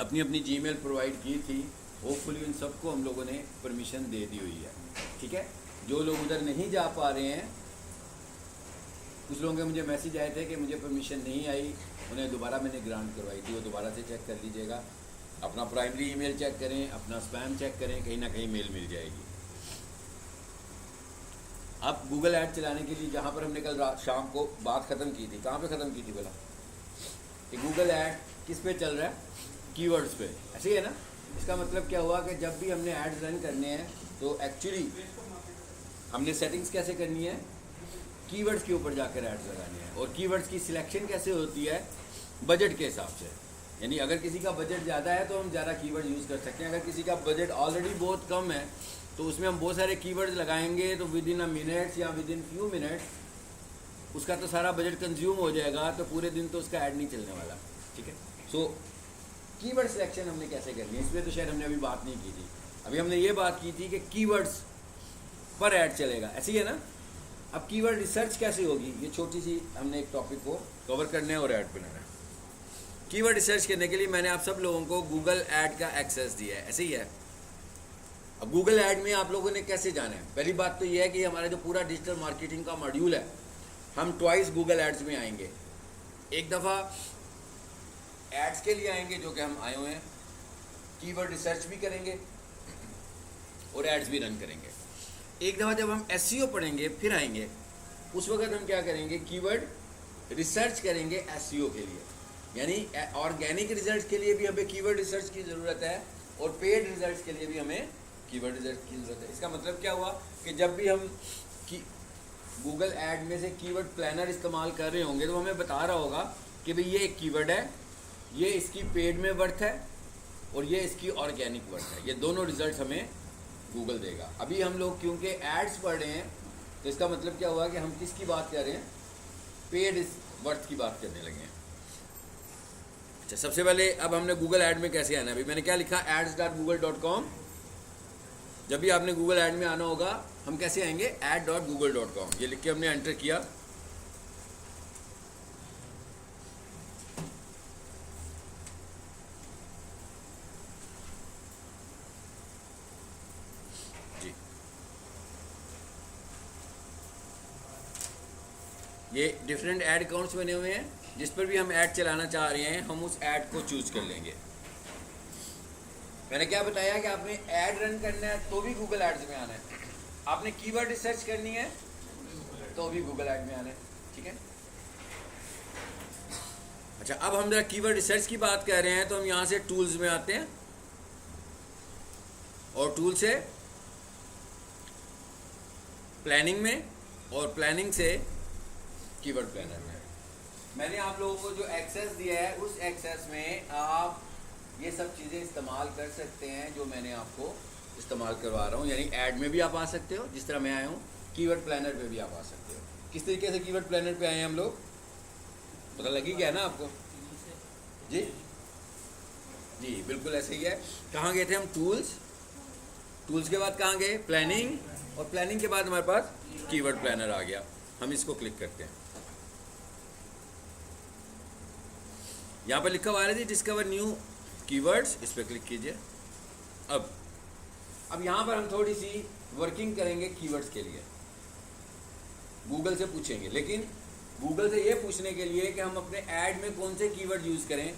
अपनी अपनी Gmail provide की थी, होपफुली उन सबको हम लोगों ने परमिशन दे दी हुई है। ठीक है, जो लोग उधर नहीं जा पा रहे हैं, कुछ लोगों के मुझे मैसेज आए थे कि मुझे परमिशन नहीं आई, उन्हें दोबारा मैंने ग्रांट करवाई थी, वो दोबारा से चेक कर लीजिएगा। अपना प्राइमरी ईमेल चेक करें, अपना स्पैम चेक करें, कहीं ना कहीं मेल मिल जाएगी। अब गूगल ऐड चलाने के लिए जहाँ पर हमने कल रात शाम को बात ख़त्म की थी, कहाँ पे ख़त्म की थी बोला कि गूगल ऐड किस पे चल रहा है, कीवर्ड्स पे, ऐसे ही है ना। इसका मतलब क्या हुआ कि जब भी हमने ऐड रन करने हैं तो एक्चुअली हमने सेटिंग्स कैसे करनी है, कीवर्ड्स के ऊपर जाकर ऐड्स लगानी है। और कीवर्ड्स की सिलेक्शन कैसे होती है, बजट के हिसाब से। यानी अगर किसी का बजट ज़्यादा है तो हम ज़्यादा कीवर्ड यूज़ कर सकते हैं, अगर किसी का बजट ऑलरेडी बहुत कम है तो उसमें हम बहुत सारे कीवर्ड्स लगाएंगे तो विद इन अ मिनट्स या विद इन फ्यू मिनट्स उसका तो सारा बजट कंज्यूम हो जाएगा, तो पूरे दिन तो उसका ऐड नहीं चलने वाला। ठीक है, सो कीवर्ड सिलेक्शन हमने कैसे करनी है, इसमें तो शायद हमने अभी बात नहीं की थी। अभी हमने ये बात की थी कि कीवर्ड्स पर ऐड चलेगा, ऐसे ही है ना। अब कीवर्ड रिसर्च कैसे होगी, ये छोटी सी हमने एक टॉपिक को कवर करना है और ऐड बनाना है। कीवर्ड रिसर्च करने के लिए मैंने आप सब लोगों को गूगल ऐड का एक्सेस दिया है, ऐसे ही है। अब गूगल ऐड में आप लोगों ने कैसे जाना है, पहली बात तो ये है कि हमारा जो पूरा डिजिटल मार्केटिंग का मॉड्यूल है, हम ट्वाइस गूगल एड्स में आएंगे। एक दफ़ा एड्स के लिए आएंगे जो कि हम आए हुए हैं, कीवर्ड रिसर्च भी करेंगे और एड्स भी रन करेंगे। एक दफ़ा जब हम एसईओ पढ़ेंगे फिर आएंगे, उस वक्त हम क्या करेंगे, कीवर्ड रिसर्च करेंगे एसईओ के लिए। यानी ऑर्गेनिक रिजल्ट के लिए भी हमें कीवर्ड रिसर्च की ज़रूरत है और पेड रिजल्ट के लिए भी हमें कीवर्ड रिजल्ट की ज़रूरत है। इसका मतलब क्या हुआ कि जब भी हम गूगल ऐड में से कीवर्ड प्लानर इस्तेमाल कर रहे होंगे तो हमें बता रहा होगा कि भाई ये एक कीवर्ड है, ये इसकी पेड में वर्थ है और ये इसकी ऑर्गेनिक वर्थ है। ये दोनों रिजल्ट हमें गूगल देगा। अभी हम लोग क्योंकि एड्स पढ़ रहे हैं तो इसका मतलब क्या हुआ कि हम किसकी बात कर रहे हैं, पेड वर्थ की बात करने लगे हैं। अच्छा, सबसे पहले अब हमने गूगल ऐड में कैसे आना है। अभी मैंने क्या लिखा, ads.google.com। जब भी आपने गूगल ऐड में आना होगा हम कैसे आएंगे, ad.google.com। ये लिख के हमने एंटर किया। जी, ये डिफरेंट ऐड अकाउंट्स बने हुए हैं, जिस पर भी हम ऐड चलाना चाह रहे हैं हम उस ऐड को चूज कर लेंगे। मैंने क्या बताया कि आपने ऐड रन करना है तो भी गूगल एड्स में आना है, आपने कीवर्ड रिसर्च करनी है तो भी गूगल ऐड में आना है। ठीक है, अच्छा, अब हम जरा कीवर्ड रिसर्च की बात कर रहे हैं तो हम यहाँ से टूल्स में आते हैं और टूल से प्लानिंग में और प्लानिंग से कीवर्ड प्लानर में। मैंने आप लोगों को जो एक्सेस दिया है उस एक्सेस में आप ये सब चीज़ें इस्तेमाल कर सकते हैं जो मैंने आपको इस्तेमाल करवा रहा हूँ। यानी ऐड में भी आप आ सकते हो जिस तरह मैं आया हूँ, कीवर्ड प्लानर पे भी आप आ सकते हो। किस तरीके से कीवर्ड प्लानर पे आए हैं हम लोग, पता लगी क्या ना आपको? जी जी, बिल्कुल ऐसे ही है। कहाँ गए थे हम, टूल्स के बाद कहाँ गए, प्लानिंग, और प्लानिंग के बाद हमारे पास कीवर्ड प्लानर आ गया। हम इसको क्लिक करते हैं, यहाँ पर लिखा हुआ है जी डिस्कवर न्यू कीवर्ड्स, इस पर क्लिक कीजिए। अब यहाँ पर हम थोड़ी सी वर्किंग करेंगे कीवर्ड्स के लिए। गूगल से पूछेंगे, लेकिन गूगल से ये पूछने के लिए कि हम अपने ऐड में कौन से कीवर्ड यूज़ करें,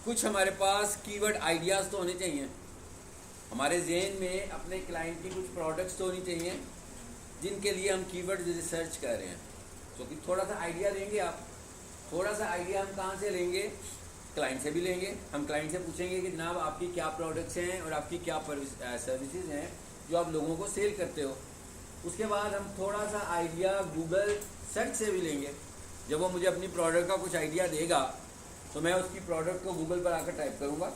कुछ हमारे पास कीवर्ड आइडियाज़ तो होने चाहिए। हमारे जहन में अपने क्लाइंट की कुछ प्रोडक्ट्स तो होनी चाहिए जिनके लिए हम कीवर्ड रिसर्च कर रहे हैं। तो कि थोड़ा सा आइडिया देंगे आप, थोड़ा सा आइडिया हम कहाँ से लेंगे, क्लाइंट से भी लेंगे। हम क्लाइंट से पूछेंगे कि जनाब आपकी क्या प्रोडक्ट्स हैं और आपकी क्या सर्विसेज हैं जो आप लोगों को सेल करते हो। उसके बाद हम थोड़ा सा आइडिया गूगल सर्च से भी लेंगे। जब वो मुझे अपनी प्रोडक्ट का कुछ आइडिया देगा तो मैं उसकी प्रोडक्ट को गूगल पर आकर टाइप करूँगा।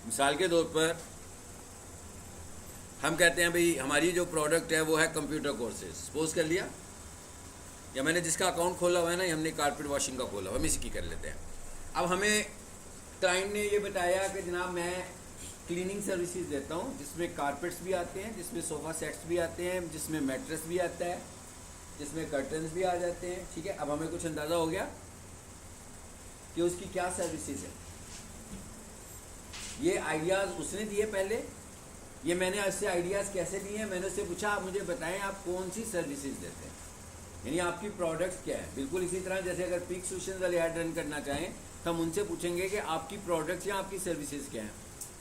मिसाल के तौर पर हम कहते हैं भाई हमारी जो प्रोडक्ट है वो है कंप्यूटर कोर्सेज, सपोज कर लिया, या मैंने जिसका अकाउंट खोला हुआ है ना, हमने कारपेट वॉशिंग का खोला, हम इसी की कर लेते हैं। अब हमें क्लाइंट ने ये बताया कि जनाब मैं क्लीनिंग सर्विसेज देता हूँ जिसमें कारपेट्स भी आते हैं, जिसमें सोफ़ा सेट्स भी आते हैं, जिसमें मैट्रेस भी आता है, जिसमें कर्टन्स भी आ जाते हैं। ठीक है, अब हमें कुछ अंदाज़ा हो गया कि उसकी क्या सर्विसेज है। ये आइडियाज़ उसने दिए पहले, ये मैंने उससे आइडियाज़ कैसे लिए हैं, मैंने उससे पूछा आप मुझे बताएं आप कौन सी सर्विसेज देते हैं, यानी आपकी प्रोडक्ट्स क्या है। बिल्कुल इसी तरह जैसे अगर पीक सोल्यूशन वाले ऐड रन करना चाहें तो हम उनसे पूछेंगे कि आपकी प्रोडक्ट्स या आपकी सर्विसेज क्या हैं।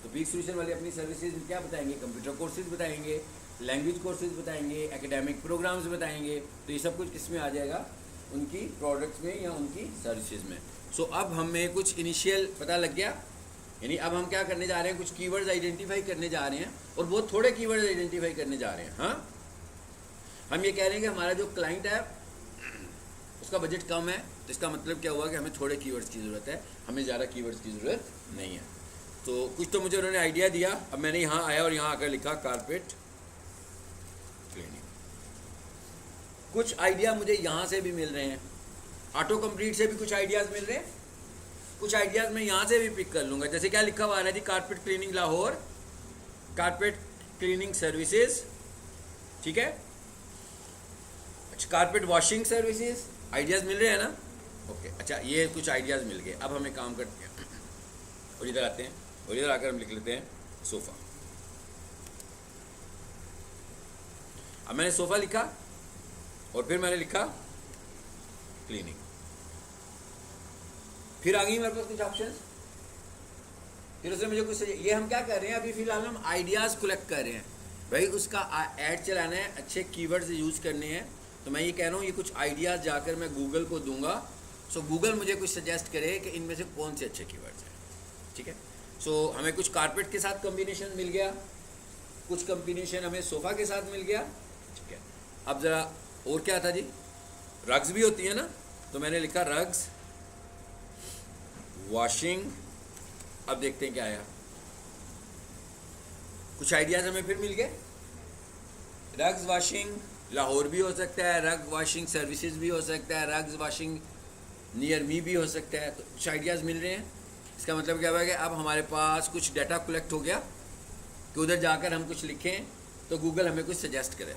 तो पीक सोल्यूशन वाले अपनी सर्विसेज क्या बताएंगे, कंप्यूटर कोर्सेज बताएंगे, लैंग्वेज कोर्सेज बताएंगे, एकेडमिक प्रोग्राम्स बताएंगे। तो ये सब कुछ किस में आ जाएगा, उनकी प्रोडक्ट्स में या उनकी सर्विसेज में। सो अब हमें कुछ इनिशियल पता लग गया, यानी अब हम क्या करने जा रहे हैं, कुछ कीवर्ड्स आइडेंटिफाई करने जा रहे हैं और बहुत थोड़े कीवर्ड्स आइडेंटिफाई करने जा रहे हैं। हाँ, हम ये कह रहे हैं कि हमारा जो क्लाइंट है उसका बजट कम है, तो इसका मतलब क्या हुआ कि हमें थोड़े कीवर्ड्स की ज़रूरत है, हमें ज़्यादा कीवर्ड्स की ज़रूरत नहीं है। तो कुछ तो मुझे उन्होंने आइडिया दिया, अब मैंने यहाँ आया और यहाँ आकर लिखा कारपेट क्लीनिंग। कुछ आइडिया मुझे यहाँ से भी मिल रहे हैं, ऑटो कंप्लीट से भी कुछ आइडियाज़ मिल रहे हैं, कुछ आइडियाज़ मैं यहाँ से भी पिक कर लूँगा। जैसे क्या लिखा हुआ है जी, carpet cleaning Lahore, carpet cleaning services, ठीक है। अच्छा, कारपेट वॉशिंग सर्विसेज, आइडियाज़ मिल रहे हैं ना, ओके। अच्छा, ये कुछ आइडियाज़ मिल गए। अब हमें काम करते हैं और इधर आते हैं और इधर आकर हम लिख लेते हैं सोफ़ा। अब मैंने सोफ़ा लिखा और फिर मैंने लिखा क्लीनिंग, फिर आ गई मेरे पास कुछ ऑप्शन, फिर उसने मुझे कुछ, ये हम क्या कर रहे हैं अभी फ़िलहाल हम आइडियाज़ कलेक्ट कर रहे हैं भाई, उसका ऐड चलाना है, अच्छे कीवर्ड्स यूज़ करने हैं। तो मैं ये कह रहा हूँ ये कुछ आइडियाज़ जाकर मैं गूगल को दूंगा, सो गूगल मुझे कुछ सजेस्ट करे कि इनमें से कौन से अच्छे कीवर्ड्स हैं, ठीक है। सो हमें कुछ कारपेट के साथ कम्बिनेशन मिल गया, कुछ कम्बिनेशन हमें सोफ़ा के साथ मिल गया, ठीक है। अब ज़रा और क्या था जी, रग्स भी होती है ना, तो मैंने लिखा रग्स वॉशिंग। अब देखते हैं क्या आया, कुछ आइडियाज़ हमें फिर मिल गए। रग्स वॉशिंग लाहौर भी हो सकता है, रग वॉशिंग सर्विसेज भी हो सकता है, रग्स वॉशिंग नियर मी भी हो सकता है। तो कुछ आइडियाज़ मिल रहे हैं। इसका मतलब क्या हुआ कि अब हमारे पास कुछ डाटा कलेक्ट हो गया कि उधर जाकर हम कुछ लिखें तो गूगल हमें कुछ सजेस्ट करे।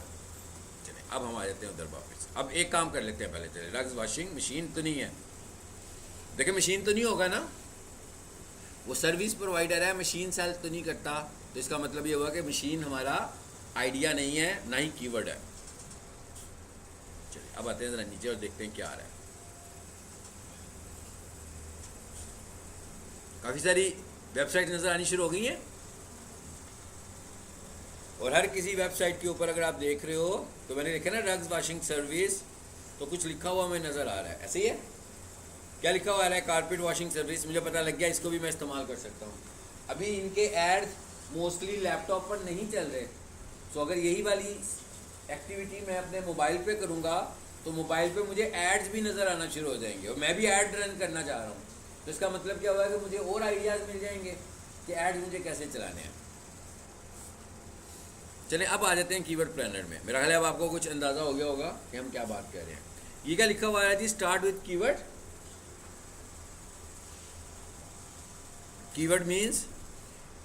चलिए अब हम आ जाते हैं उधर वापस। अब एक काम कर लेते हैं पहले, चले रग्स वॉशिंग मशीन तो नहीं है, देखिए मशीन तो नहीं होगा ना, वो सर्विस प्रोवाइडर है, मशीन सेल तो नहीं करता, तो इसका मतलब ये हुआ कि मशीन हमारा आइडिया नहीं है, ना ही कीवर्ड है। चलिए अब आते हैं जरा नीचे और देखते हैं क्या आ रहा है। काफ़ी सारी वेबसाइट नज़र आनी शुरू हो गई हैं और हर किसी वेबसाइट के ऊपर अगर आप देख रहे हो तो मैंने लिखा ना रग्स वॉशिंग सर्विस, तो कुछ लिखा हुआ हमें नज़र आ रहा है। ऐसे ही है, क्या लिखा हुआ आ रहा है, कारपेट वॉशिंग सर्विस। मुझे पता लग गया, इसको भी मैं इस्तेमाल कर सकता हूँ। अभी इनके एड मोस्टली लैपटॉप पर नहीं चल रहे, तो अगर यही वाली एक्टिविटी मैं अपने मोबाइल पे करूँगा तो मोबाइल पे मुझे एड्स भी नज़र आना शुरू हो जाएंगे और मैं भी ऐड रन करना चाह रहा हूँ। तो इसका मतलब क्या हुआ कि मुझे और आइडियाज़ मिल जाएंगे कि एड्स मुझे कैसे चलाने हैं। चलिए अब आ जाते हैं कीवर्ड प्लानर में। मेरा ख्याल है अब आपको कुछ अंदाज़ा हो गया होगा कि हम क्या बात कर रहे हैं। ये क्या लिखा हुआ है जी, start with keyword. Keyword means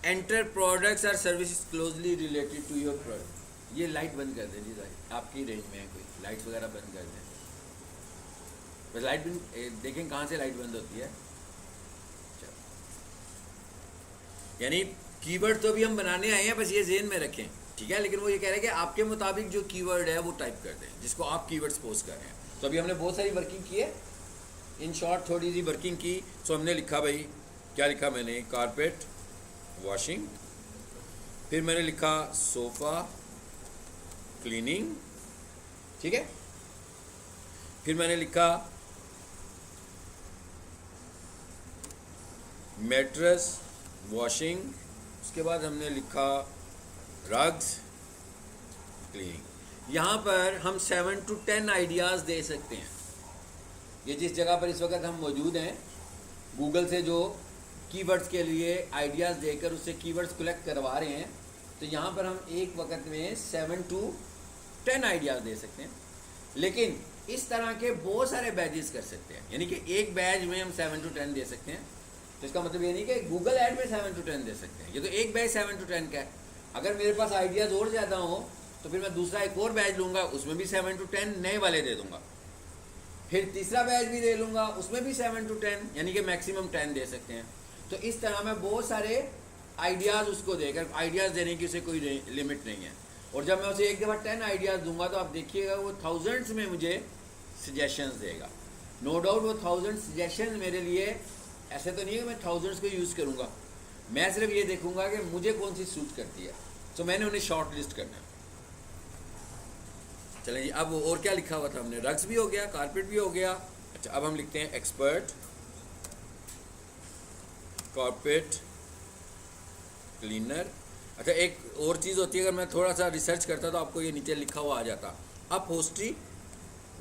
enter products or services closely related to your product. ये लाइट बंद कर दें जी, आपकी रेंज में है कोई, लाइट्स वगैरह बंद कर दें। बस लाइट बंद देखें कहाँ से लाइट बंद होती है। यानी कीवर्ड तो अभी हम बनाने आए हैं, बस ये ज़हन में रखें, ठीक है। लेकिन वो ये कह रहे हैं कि आपके मुताबिक जो कीवर्ड है वो टाइप कर दें जिसको आप कीवर्ड्स पोस्ट कर रहे हैं। तो अभी हमने बहुत सारी वर्किंग की है, इन शॉर्ट थोड़ी सी वर्किंग की। सो हमने लिखा भाई, क्या लिखा मैंने, कारपेट वॉशिंग, फिर मैंने लिखा सोफ़ा क्लीनिंग, ठीक है। फिर मैंने लिखा मैट्रेस वॉशिंग, उसके बाद हमने लिखा रग्स क्लीनिंग। यहाँ पर हम 7 to 10 आइडियाज़ दे सकते हैं। ये जिस जगह पर इस वक्त हम मौजूद हैं, गूगल से जो कीवर्ड्स के लिए आइडियाज़ देकर उससे कीवर्ड्स कलेक्ट करवा रहे हैं, तो यहाँ पर हम एक वक्त में 7 to 10 आइडियाज़ दे सकते हैं। लेकिन इस तरह के बहुत सारे बैजेस कर सकते हैं, यानी कि एक बैच में हम 7 to 10 दे सकते हैं। तो इसका मतलब ये नहीं कि गूगल ऐड में 7 to 10 दे सकते हैं, ये तो एक बैच 7 to 10 का है। अगर मेरे पास आइडियाज़ और ज़्यादा हो तो फिर मैं दूसरा एक और बैच लूँगा, उसमें भी 7 to 10 नए वाले दे दूँगा, फिर तीसरा बैच भी दे लूँगा, उसमें भी 7 to 10, यानी कि मैक्सिमम 10 दे सकते हैं। तो इस तरह मैं बहुत सारे आइडियाज़ उसको देकर, आइडियाज़ देने की उसे कोई लिमिट नहीं है। और जब मैं उसे एक दफ़ा 10 आइडियाज़ दूंगा तो आप देखिएगा वो थाउजेंड्स में मुझे सजेशंस देगा। नो डाउट वो 1000 सजेशन मेरे लिए, ऐसे तो नहीं है कि मैं थाउजेंड्स को यूज़ करूँगा, मैं सिर्फ ये देखूंगा कि मुझे कौन सी सूट करती है, तो मैंने उन्हें शॉर्ट लिस्ट करना है। चलें जी, अब और क्या लिखा हुआ था हमने, रग्स भी हो गया, कारपेट भी हो गया। अच्छा, अब हम लिखते हैं एक्सपर्ट कारपेट क्लीनर। अच्छा, एक और चीज़ होती है, अगर मैं थोड़ा सा रिसर्च करता तो आपको ये नीचे लिखा हुआ आ जाता, अपहोस्ट्री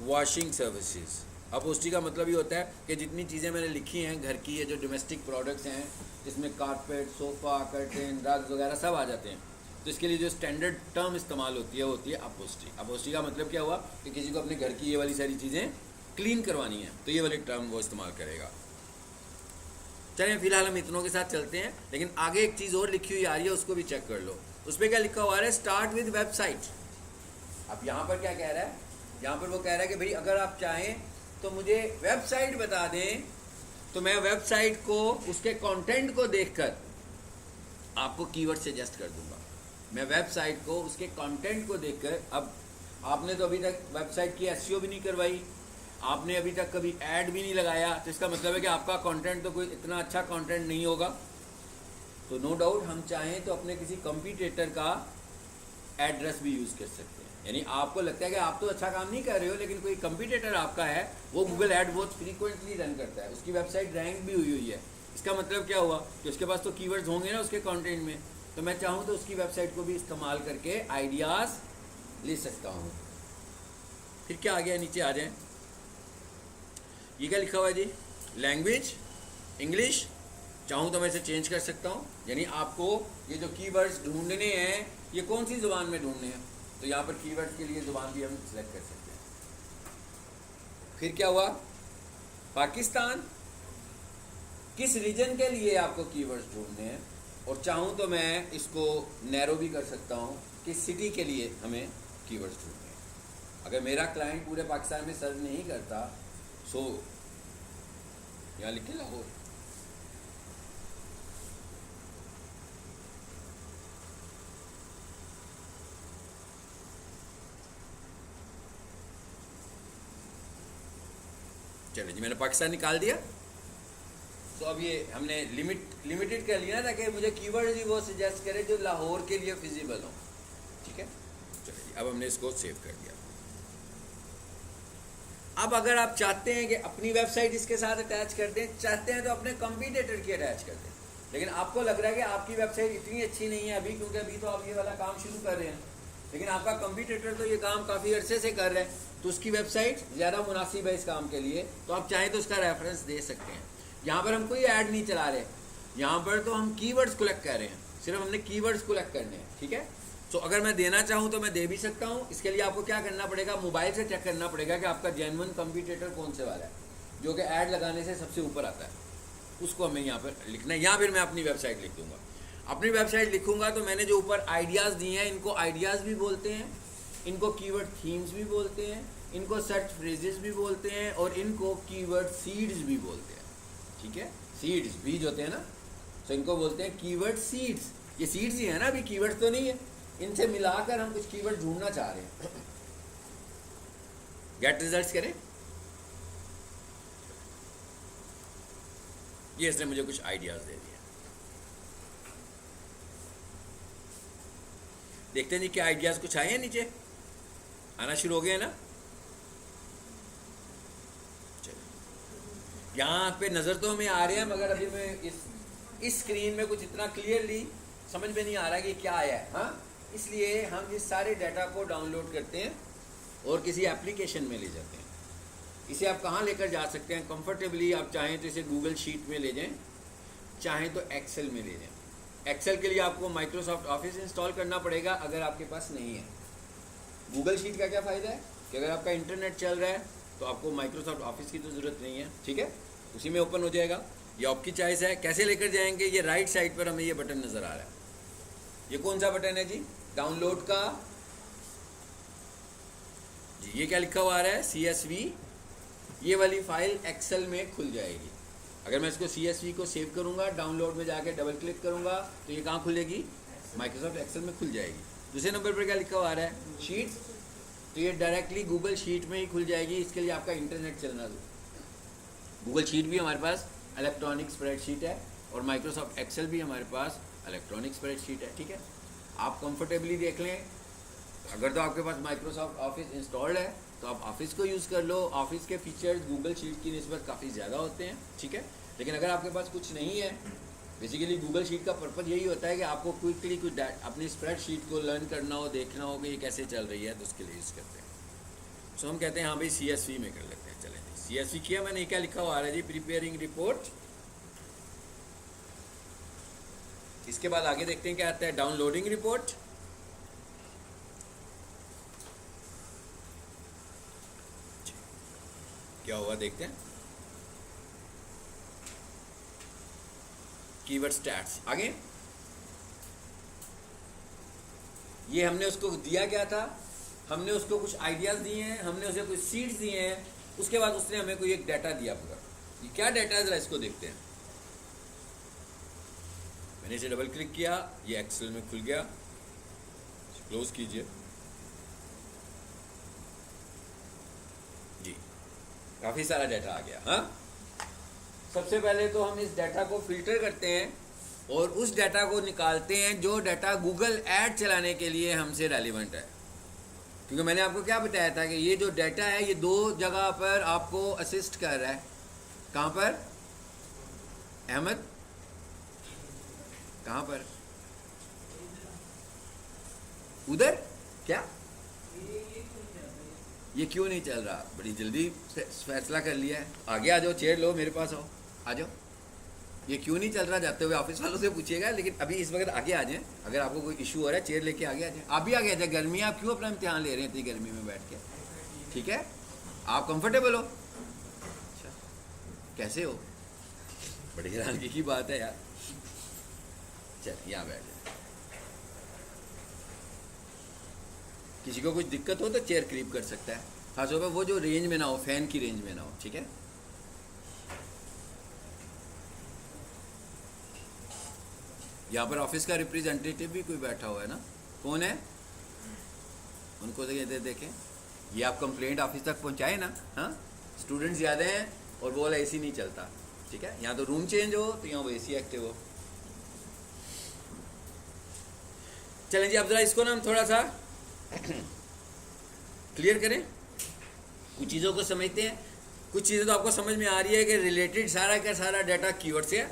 वॉशिंग सर्विसेज। अपहोस्ट्री का मतलब ये होता है कि जितनी चीज़ें मैंने लिखी हैं घर की, ये जो डोमेस्टिक प्रोडक्ट्स हैं, जिसमें कारपेट, सोफ़ा, कर्टेन, रग्स वगैरह सब आ जाते हैं, तो इसके लिए जो स्टैंडर्ड टर्म इस्तेमाल होती है वो होती है अपहोस्ट्री। अपहोस्ट्री का मतलब क्या हुआ कि किसी को अपने घर की ये वाली सारी चीज़ें क्लीन करवानी है तो ये वाली टर्म वो इस्तेमाल करेगा। चलिए फिलहाल हम इतनों के साथ चलते हैं, लेकिन आगे एक चीज़ और लिखी हुई आ रही है, उसको भी चेक कर लो। उस पर क्या लिखा हुआ है, स्टार्ट विद वेबसाइट। अब यहाँ पर क्या कह रहा है, यहाँ पर वो कह रहा है कि भाई अगर आप चाहें तो मुझे वेबसाइट बता दें, तो मैं वेबसाइट को, उसके कंटेंट को देखकर आपको कीवर्ड सजेस्ट कर दूंगा। मैं वेबसाइट को, उसके कंटेंट को देखकर, अब आपने तो अभी तक वेबसाइट की एसईओ भी नहीं करवाई, आपने अभी तक कभी ऐड भी नहीं लगाया, तो इसका मतलब है कि आपका कंटेंट तो कोई इतना अच्छा कंटेंट नहीं होगा। तो नो डाउट हम चाहें तो अपने किसी कंपटीटर का एड्रेस भी यूज़ कर सकते हैं। यानी आपको लगता है कि आप तो अच्छा काम नहीं कर रहे हो, लेकिन कोई कंपटीटर आपका है, वो गूगल ऐड बहुत फ्रीक्वेंटली रन करता है, उसकी वेबसाइट रैंक भी हुई है। इसका मतलब क्या हुआ कि उसके पास तो कीवर्ड्स होंगे ना उसके कंटेंट में, तो मैं चाहूँ तो उसकी वेबसाइट को भी इस्तेमाल करके आइडियाज़ ले सकता हूँ। फिर क्या आ गया, नीचे आ जाए, ये क्या लिखा हुआ है जी, लैंग्वेज इंग्लिश। चाहूँ तो मैं इसे चेंज कर सकता हूँ, यानी आपको ये जो कीवर्ड्स ढूंढने हैं ये कौन सी ज़ुबान में ढूंढने हैं, तो यहाँ पर कीवर्ड्स के लिए ज़ुबान भी हम सिलेक्ट कर सकते हैं। फिर क्या हुआ, पाकिस्तान, किस रीजन के लिए आपको कीवर्ड्स ढूंढने हैं, और चाहूँ तो मैं इसको नैरो भी कर सकता हूँ, किस सिटी के लिए हमें कीवर्ड्स ढूंढने हैं। अगर मेरा क्लाइंट पूरे पाकिस्तान में सर्च नहीं करता, सो यहाँ लिखे लाहौर। चलो जी, मैंने पाकिस्तान निकाल दिया। तो अब ये हमने लिमिटेड कर लिया ना, ताकि मुझे कीवर्ड ही वो सजेस्ट करे जो लाहौर के लिए फिजिबल हो। ठीक है, चलो जी, अब हमने इसको सेव कर दिया। अब अगर आप चाहते हैं कि अपनी वेबसाइट इसके साथ अटैच कर दें, चाहते हैं तो अपने कंपटीटर की अटैच कर दें, लेकिन आपको लग रहा है कि आपकी वेबसाइट इतनी अच्छी नहीं है अभी, क्योंकि अभी तो आप ये वाला काम शुरू कर रहे हैं, लेकिन आपका कंपटीटर तो ये काम काफ़ी अरसे से कर रहा है, तो उसकी वेबसाइट ज़्यादा मुनासिब है इस काम के लिए, तो आप चाहें तो उसका रेफरेंस दे सकते हैं। यहाँ पर हम कोई ऐड नहीं चला रहे, यहाँ पर तो हम कीवर्ड्स कलेक्ट कर रहे हैं, सिर्फ हमने कीवर्ड्स कलेक्ट करने हैं। ठीक है, तो अगर मैं देना चाहूँ तो मैं दे भी सकता हूँ। इसके लिए आपको क्या करना पड़ेगा, मोबाइल से चेक करना पड़ेगा कि आपका जेन्युइन कंपटीटर कौन से वाला है, जो कि ऐड लगाने से सबसे ऊपर आता है, उसको हमें यहाँ पर लिखना है। या फिर मैं अपनी वेबसाइट लिख दूँगा। अपनी वेबसाइट लिखूँगा तो मैंने जो ऊपर आइडियाज़ दिए हैं, इनको आइडियाज़ भी बोलते हैं, इनको कीवर्ड थीम्स भी बोलते हैं, इनको सर्च फ्रेजेस भी बोलते हैं, और इनको कीवर्ड सीड्स भी बोलते हैं। ठीक है, सीड्स बीज होते हैं ना, तो इनको बोलते हैं कीवर्ड सीड्स। ये सीड्स ही है ना, अभी कीवर्ड तो नहीं है, इनसे मिलाकर हम कुछ कीवर्ड ढूंढना चाह रहे हैं। गेट रिजल्ट्स करें, ये इसने मुझे कुछ आइडियाज दे दिए। देखते हैं जी क्या आइडियाज कुछ आए हैं, नीचे आना शुरू हो गए ना। चलो, यहाँ पे नज़र तो हमें आ रहे हैं, मगर अभी मैं इस स्क्रीन में कुछ इतना क्लियरली समझ में नहीं आ रहा कि क्या आया है। हाँ, इसलिए हम इस सारे डाटा को डाउनलोड करते हैं और किसी एप्लीकेशन में ले जाते हैं। इसे आप कहाँ लेकर जा सकते हैं कंफर्टेबली, आप चाहें तो इसे गूगल शीट में ले जाएं, चाहें तो एक्सेल में ले जाएं। एक्सेल के लिए आपको माइक्रोसॉफ्ट ऑफिस इंस्टॉल करना पड़ेगा अगर आपके पास नहीं है। गूगल शीट का क्या फ़ायदा है कि अगर आपका इंटरनेट चल रहा है तो आपको माइक्रोसॉफ्ट ऑफिस की तो ज़रूरत नहीं है। ठीक है, उसी में ओपन हो जाएगा। ये आपकी चॉइस है कैसे लेकर जाएंगे। ये राइट साइड पर हमें ये बटन नज़र आ रहा है, ये कौन सा बटन है जी, डाउनलोड का जी। ये क्या लिखा हुआ आ रहा है, CSV। ये वाली फाइल एक्सेल में खुल जाएगी। अगर मैं इसको CSV को सेव करूँगा, डाउनलोड में जाके डबल क्लिक करूँगा तो ये कहाँ खुलेगी, माइक्रोसॉफ्ट एक्सेल में खुल जाएगी। दूसरे नंबर पर क्या लिखा हुआ आ रहा है, शीट्स, तो ये डायरेक्टली गूगल शीट में ही खुल जाएगी। इसके लिए आपका इंटरनेट चलना दो। गूगल शीट भी हमारे पास इलेक्ट्रॉनिक स्प्रेडशीट है और माइक्रोसॉफ्ट एक्सेल भी हमारे पास इलेक्ट्रॉनिक स्प्रेडशीट है। ठीक है, आप कंफर्टेबली देख लें। अगर तो आपके पास माइक्रोसॉफ्ट ऑफिस इंस्टॉल्ड है तो आप ऑफिस को यूज़ कर लो। ऑफिस के फीचर्स गूगल शीट की निस्बत काफ़ी ज़्यादा होते हैं। ठीक है, लेकिन अगर आपके पास कुछ नहीं है, बेसिकली गूगल शीट का पर्पज़ यही होता है कि आपको क्विकली कुछ अपनी स्प्रेडशीट को लर्न करना हो, देखना हो कि ये कैसे चल रही है, तो उसके लिए यूज़ करते हैं। सो हम कहते हैं हाँ भाई CSV में कर लेते हैं। चलें जी, CSV किया मैंने, क्या लिखा हुआ आ रहा है जी, प्रिपेयरिंग रिपोर्ट। इसके बाद आगे देखते हैं क्या आता है, डाउनलोडिंग रिपोर्ट। क्या हुआ देखते हैं, कीवर्ड स्टैट्स। आगे ये हमने उसको दिया क्या था, हमने उसको कुछ आइडियाज दिए हैं, हमने उसे कुछ सीड्स दिए हैं, उसके बाद उसने हमें कोई एक डाटा दिया पूरा। ये क्या डाटा है जरा इसको देखते हैं। मैंने इसे डबल क्लिक किया, ये एक्सेल में खुल गया, क्लोज कीजिए जी, काफी सारा डाटा आ गया। हाँ, सबसे पहले तो हम इस डाटा को फिल्टर करते हैं और उस डाटा को निकालते हैं जो डाटा गूगल ऐड चलाने के लिए हमसे रेलिवेंट है। क्योंकि मैंने आपको क्या बताया था कि ये जो डाटा है ये 2 जगह पर आपको असिस्ट कर रहा है। कहाँ पर अहमद, कहाँ पर, उधर क्या, ये क्यों नहीं चल रहा, बड़ी जल्दी फैसला कर लिया है। आगे आ जाओ, चेयर लो, मेरे पास आओ, आ जाओ। ये क्यों नहीं चल रहा, जाते हुए ऑफिस वालों से पूछिएगा, लेकिन अभी इस वक्त आगे आ जाएं। अगर आपको कोई इशू हो रहा है, चेयर लेके आगे आ जाएं। आप भी आगे आ जाए, गर्मी है, आप क्यों अपना इम्तिहान ले रहे हैं इतनी गर्मी में बैठ के। ठीक है, आप कंफर्टेबल हो। अच्छा, कैसे हो, बड़ी हैरानगी की बात है यार। चल यहाँ बैठ जाए, किसी को कुछ दिक्कत हो तो चेयर क्रीप कर सकता है, खासतौर पर वो जो रेंज में ना हो, फैन की रेंज में ना हो। ठीक है, यहाँ पर ऑफिस का रिप्रेजेंटेटिव भी कोई बैठा हुआ है ना, कौन है, उनको देखें। ये आप कंप्लेंट ऑफिस तक पहुँचाए ना। हाँ, स्टूडेंट्स ज़्यादा हैं और वो वाला AC नहीं चलता। ठीक है, यहाँ तो रूम चेंज हो तो यहाँ वो AC एक्टिव हो। चलें जी, अब जरा इसको ना हम थोड़ा सा क्लियर करें, कुछ चीज़ों को समझते हैं। कुछ चीज़ें तो आपको समझ में आ रही है कि रिलेटेड सारा का सारा डाटा कीवर्ड से है,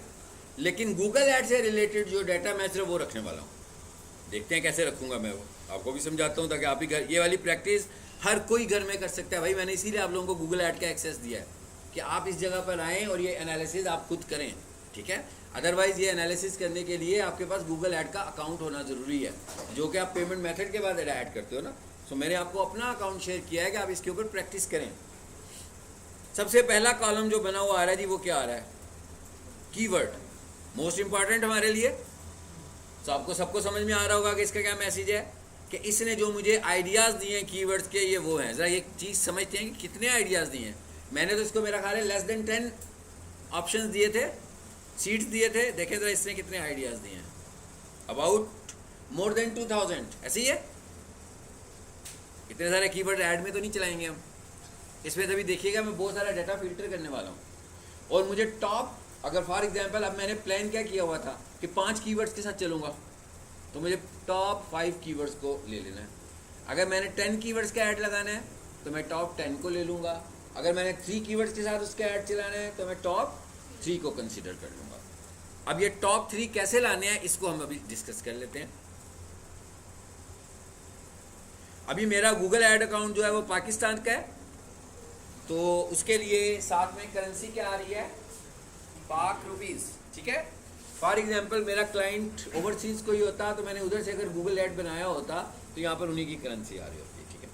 लेकिन गूगल ऐड से रिलेटेड जो डाटा मैं सिर्फ वो रखने वाला हूँ। देखते हैं कैसे रखूँगा मैं, वो आपको भी समझाता हूँ ताकि आप ही घर, ये वाली प्रैक्टिस हर कोई घर में कर सकता है। भाई मैंने इसीलिए आप लोगों को गूगल ऐड का एक्सेस दिया है कि आप इस जगह पर आएँ और ये एनालिसिस आप खुद करें। ठीक है, अदरवाइज़ ये एनालिसिस करने के लिए आपके पास गूगल ऐड का अकाउंट होना ज़रूरी है, जो कि आप पेमेंट मेथड के बाद ऐड करते हो ना। सो मैंने आपको अपना अकाउंट शेयर किया है कि आप इसके ऊपर प्रैक्टिस करें। सबसे पहला कॉलम जो बना हुआ आ रहा है जी, वो क्या आ रहा है, कीवर्ड, मोस्ट इंपॉर्टेंट हमारे लिए। तो आपको सबको समझ में आ रहा होगा कि इसका क्या मैसेज है, कि इसने जो मुझे आइडियाज़ दिए हैं कीवर्ड्स के, ये वो हैं। ज़रा ये चीज़ समझते हैं कि कितने आइडियाज़ दिए हैं। मैंने तो इसको, मेरा ख्याल है लेस देन 10 ऑप्शंस दिए थे, सीट्स दिए थे। देखें ज़रा इसने कितने आइडियाज़ दिए हैं, अबाउट मोर देन 2000। ऐसे ही है, इतने सारे कीवर्ड ऐड में तो नहीं चलाएंगे हम। इसमें तभी देखिएगा मैं बहुत सारा डाटा फिल्टर करने वाला हूँ और मुझे टॉप, अगर फॉर एग्जांपल अब मैंने प्लान क्या किया हुआ था कि 5 कीवर्ड्स के साथ चलूँगा, तो मुझे टॉप 5 कीवर्ड्स को ले लेना है। अगर मैंने 10 कीवर्ड्स का ऐड लगाना है तो मैं टॉप 10 को ले लूँगा। अगर मैंने 3 कीवर्ड्स के साथ उसका ऐड चलाना है तो मैं टॉप 3 को कंसिडर कर लूँगा। अब ये टॉप 3 कैसे लाने हैं इसको हम अभी डिस्कस कर लेते हैं। अभी मेरा गूगल ऐड अकाउंट जो है वो पाकिस्तान का है, तो उसके लिए साथ में करेंसी क्या आ रही है, पाक रुपीज़। ठीक है, फॉर एग्जांपल मेरा क्लाइंट ओवरसीज़ कोई होता तो मैंने उधर से अगर गूगल ऐड बनाया होता तो यहाँ पर उन्हीं की करेंसी आ रही होती। ठीक है,